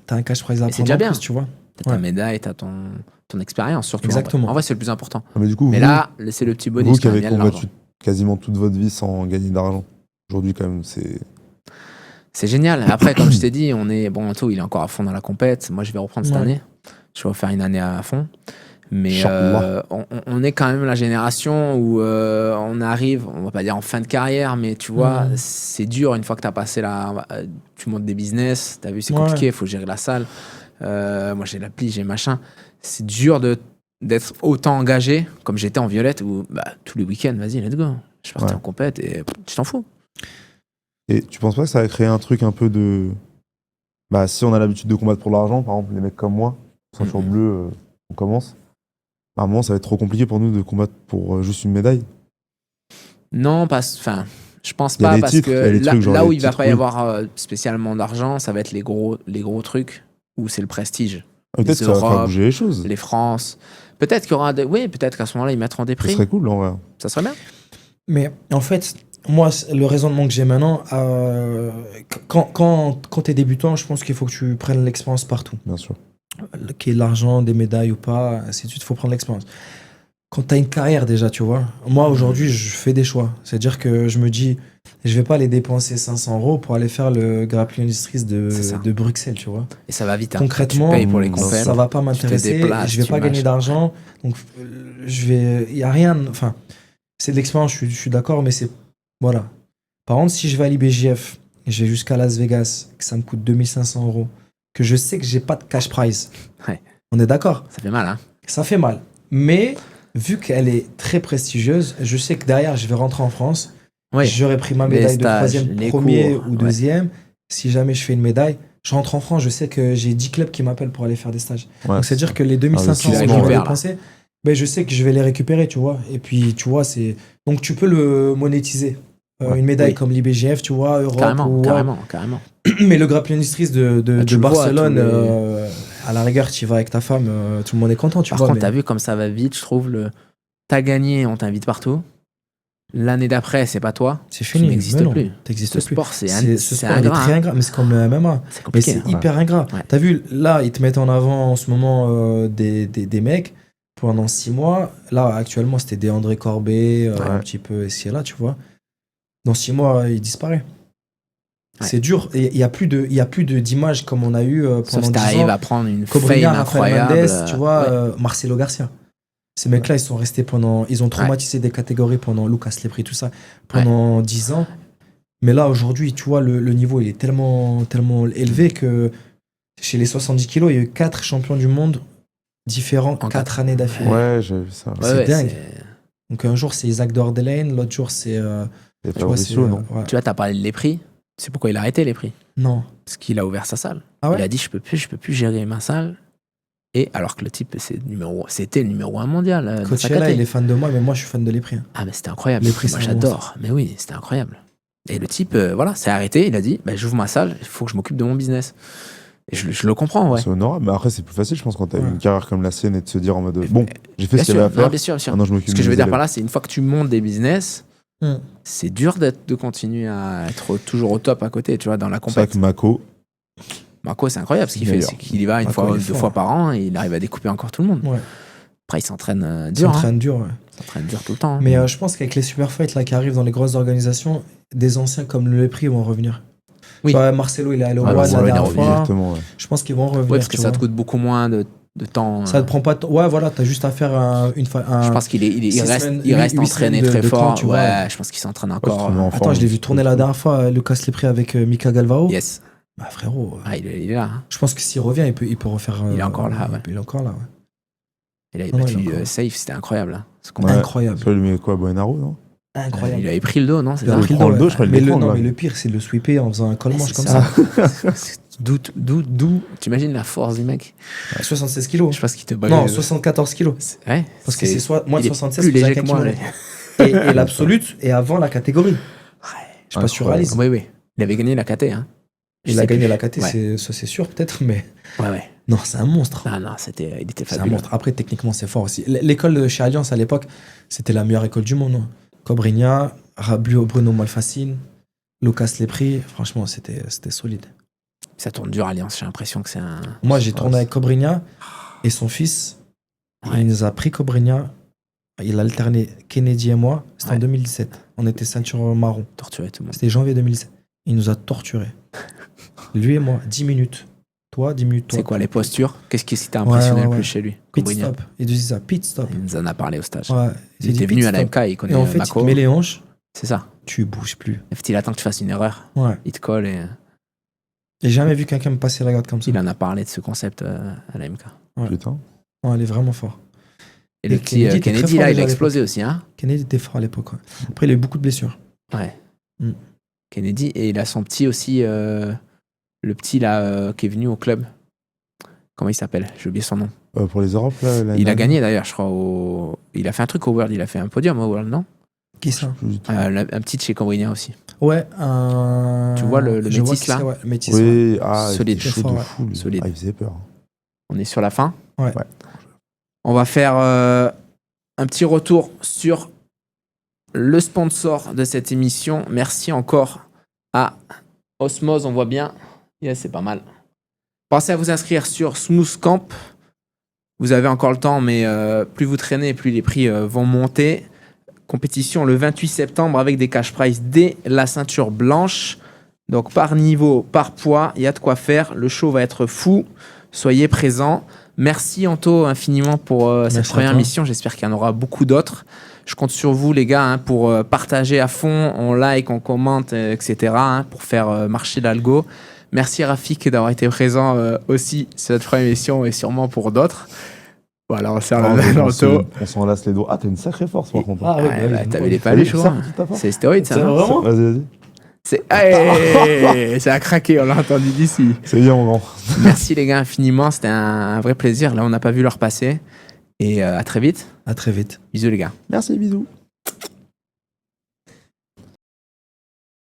t'as un cash prize à prendre déjà en bien. plus, tu vois. T'as ta médaille, t'as ton expérience, surtout. Exactement. En vrai, c'est le plus important. Mais du coup, Mais vous, là, c'est le petit bonus. vous qui avez il y a de combattu l'argent. quasiment toute votre vie sans gagner d'argent, aujourd'hui quand même, C'est génial. Après, comme je t'ai dit, Anto, il est encore à fond dans la compète. Moi, je vais reprendre cette année. Je vais refaire une année à fond. Mais on est quand même la génération où on arrive, on va pas dire en fin de carrière, mais tu vois, c'est dur une fois que tu as passé tu montes des business, tu as vu, c'est compliqué, il faut gérer la salle. Moi, j'ai l'appli, j'ai machin. C'est dur d'être autant engagé comme j'étais en Violette où tous les week-ends, vas-y, let's go. Je partais en compète et tu t'en fous. Et tu penses pas que ça va créer un truc un peu de. Si on a l'habitude de combattre pour l'argent, par exemple, les mecs comme moi, ceinture bleue, on commence. À un moment, ça va être trop compliqué pour nous de combattre pour juste une médaille. Non, je pense pas, parce titres, que là où il va titres, pas y avoir spécialement d'argent, ça va être les gros trucs où c'est le prestige. Peut-être que ça va faire bouger les choses. Les France. Peut-être qu'il y aura peut-être qu'à ce moment-là, ils mettront des prix. Ça serait cool, en vrai. Ça serait bien. Mais en fait, moi, le raisonnement que j'ai maintenant, quand tu es débutant, je pense qu'il faut que tu prennes l'expérience partout. Bien sûr. Qu'il y ait de l'argent, des médailles ou pas, ainsi de suite, il faut prendre l'expérience. Quand tu as une carrière déjà, tu vois, moi aujourd'hui, je fais des choix. C'est-à-dire que je me dis, je vais pas aller dépenser 500 € pour aller faire le Grappling Industries de Bruxelles, tu vois. Et ça va vite. Concrètement, tu payes pour les compètes, ça va pas m'intéresser. Je vais pas gagner d'argent. Donc, il y a rien. Enfin, c'est de l'expérience, je suis d'accord, mais c'est. Voilà. Par contre, si je vais à l'IBJF, je vais jusqu'à Las Vegas, que ça me coûte 2500 €, que je sais que j'ai pas de cash prize. Ouais. On est d'accord? Ça fait mal, hein? Ça fait mal. Mais vu qu'elle est très prestigieuse, je sais que derrière, je vais rentrer en France. Oui. J'aurais pris ma médaille de troisième, premier ou deuxième. Si jamais je fais une médaille, je rentre en France, je sais que j'ai 10 clubs qui m'appellent pour aller faire des stages. Donc c'est-à-dire que les 2500 € que je vais dépenser, je sais que je vais les récupérer, tu vois. Et puis, tu vois, c'est... Donc tu peux le monétiser. Une médaille comme l'IBJF, tu vois, Europe. Carrément. Mais le Grappling Industries de Barcelone, à la rigueur, tu y vas avec ta femme, tout le monde est content, tu vois. Par contre, t'as vu comme ça va vite, je trouve. T'as gagné, on t'invite partout. L'année d'après, c'est pas toi. C'est fini. Tu n'existes plus. T'existes plus. Sport, c'est ingrat. Il est très ingrat, mais c'est comme le MMA. C'est compliqué. Mais c'est hyper ingrat. Ouais. T'as vu, là, ils te mettent en avant en ce moment des mecs pendant 6 mois. Là, actuellement, c'était des André Corbet, un petit peu ici et là, tu vois. Dans 6 mois, il disparaît. Ouais. C'est dur. Il n'y a plus d'images comme on a eu pendant 10 ans. Sauf que t'arrives à prendre une Cobrinha, fame incroyable. Mendes, tu vois, Marcelo Garcia. Ces mecs-là, ils sont restés ils ont traumatisé des catégories pendant Lucas Lepri, tout ça, pendant 10 ans. Mais là, aujourd'hui, tu vois, le niveau, il est tellement élevé que chez les 70 kilos, il y a eu 4 champions du monde différents, 4 années d'affilée. Ouais, j'ai vu ça. C'est dingue. Donc un jour, c'est Isaac Dordelaine, l'autre jour, c'est... tu vois, tu vois, t'as parlé de Lepri. Tu sais pourquoi il a arrêté Lepri? Non. Parce qu'il a ouvert sa salle. Ah ouais? Il a dit, je peux plus gérer ma salle. Et alors que le type, c'était le numéro 1 mondial. Coachella, il est fan de moi, mais moi, je suis fan de Lepri. Ah, mais c'était incroyable. Moi, j'adore. Mais oui, c'était incroyable. Et le type, s'est arrêté. Il a dit, j'ouvre ma salle, il faut que je m'occupe de mon business. Et je le comprends, ouais. C'est honorable. Mais après, c'est plus facile, je pense, quand t'as une carrière comme la sienne et de se dire en mode, bon, j'ai fait ce qu'il y avait à faire. Bien sûr. Maintenant, je m'occupe. Ce que je veux dire par là, c'est une fois que tu montes des business, c'est dur de continuer à être toujours au top à côté, tu vois, dans la compétition. C'est vrai que Mako, c'est incroyable ce qu'il fait. C'est qu'il y va une fois, 2 fois par an et il arrive à découper encore tout le monde. Ouais. Après, il s'entraîne dur. Il s'entraîne dur, ouais. Il s'entraîne dur tout le temps. Mais je pense qu'avec les super fights là, qui arrivent dans les grosses organisations, des anciens comme le Lepri vont revenir. Oui. Marcelo, il est allé au Roi la dernière fois. Je pense qu'ils vont revenir. Ouais, parce que ça te coûte beaucoup moins de de temps. Ça te prend pas de temps. Ouais, voilà, t'as juste à faire une fois. Je pense il 6 reste, semaines, il reste 8 entraîné semaines très de fort. camp, tu vois. Ouais, je pense qu'il s'entraîne encore. Attends, je l'ai vu tourner la dernière fois, Lucas Lepri avec Mika Galvao. Yes. Bah, frérot. Ah, il est là. Hein. Je pense que s'il revient, il peut refaire. Il est encore là, ouais. Il est encore là, ouais. Il avait Non, battu il est encore- Safe, c'était incroyable. Hein. Ce Ouais. combat. Incroyable. Tu lui mets quoi, Buenaro, non? Incroyable. Il avait pris le dos, non? C'est Il a ça pris prend le dos, dos, ouais. je crois, il mais le le, prend, non, là. mais le pire, c'est de le sweeper en faisant un col manche c'est comme ça. ça. D'où T'imagines la force du mec? 76 kilos. Je pense qu'il te Non, 74 kilos. Ouais. Parce que c'est soit moins de il est 76 plus plus léger que moi. kilo. là. Et l'absolute est avant la catégorie. Je sais pas si tu réalises. Oui, oui. Il avait gagné la KT. Hein. Je Il a sais gagné plus. la KT, Ouais. ça c'est sûr peut-être, mais Ouais. non, c'est un monstre. Ah non, il était C'est un fabuleux. monstre. Après, techniquement, c'est fort aussi. L'école de chez Alliance à l'époque, c'était la meilleure école du monde. Hein. Cobrinha, Bruno Malfacine, Lucas Lepri. Franchement, c'était solide. Ça tourne dur, Alliance. J'ai l'impression que c'est un. Moi, j'ai tourné avec Cobrinha et son fils. Ouais. Il nous a pris Cobrinha. Il a alterné Kennedy et moi. C'était Ouais. en 2017. On était ceinture marron. Torturé tout le monde. C'était janvier 2017. Il nous a torturés. Lui et moi, 10 minutes. Toi, 10 minutes. Toi. C'est quoi les postures? Qu'est-ce qui t'a impressionné Ouais, le ouais. plus chez lui? Pit Cobrinha. stop. Il disait ça, pit stop. Il nous en a parlé au stage. Ouais. Il dit était venu pit à la stop. MK, il connaît Et en fait, il Mako. te met les hanches, C'est ça. tu bouges plus. Il attend que tu fasses une erreur. Ouais. Il te colle et J'ai jamais vu quelqu'un me passer la garde comme ça. il en a parlé de ce concept à la MK. Putain. Ouais, il est vraiment fort. Et le Et petit Kennedy était très Kennedy, fort là, il déjà a à explosé aussi. Hein. Kennedy était fort à l'époque. Ouais. Après, il a eu beaucoup de blessures. Ouais. Mm. Kennedy, et il a son petit aussi, le petit là, qui est venu au club. Comment il s'appelle? J'ai oublié son nom. Pour les Europes, là. l'année Il a dernière, gagné d'ailleurs, je crois. Il a fait un truc au World, il a fait un podium au World, non? Qui ça? plus du tout. Un petit de chez Cambrinha aussi. Ouais, Tu vois le je vois métis, qui c'est, là ouais, le métis. ouais. Oui, ah, Solide. il était chaud Fort, de ouais. fou, lui. Solide. Ah, il faisait peur. On est sur la fin. Ouais. Ouais. On va faire un petit retour sur le sponsor de cette émission. Merci encore à Osmose, on voit bien. Yes, c'est pas mal. Pensez à vous inscrire sur Smooth Camp. Vous avez encore le temps, mais plus vous traînez, plus les prix vont monter. Compétition le 28 septembre avec des cash prize dès la ceinture blanche. Donc par niveau, par poids, il y a de quoi faire. Le show va être fou. Soyez présents. Merci Anto infiniment pour cette Merci à première toi. mission. J'espère qu'il y en aura beaucoup d'autres. Je compte sur vous les gars hein, pour partager à fond. On like, on commente, etc. hein, pour faire marcher l'algo. Merci Rafik d'avoir été présent aussi sur cette première émission et sûrement pour d'autres. Voilà, on serre la main Anto. On s'en lasse les doigts. Ah, t'as une sacrée force, par contre. Ah, ouais, Ouais, bah, t'avais les Salut, paluches, ça, hein. petite affaire. C'est stéroïde ça, C'est non vraiment Vas-y, vas-y. C'est hey, ça a craqué, on l'a entendu d'ici. C'est bien, mon grand. Merci les gars infiniment, c'était un vrai plaisir. Là, on n'a pas vu l'heure passer. Et à très vite. À très vite. Bisous les gars. Merci, bisous.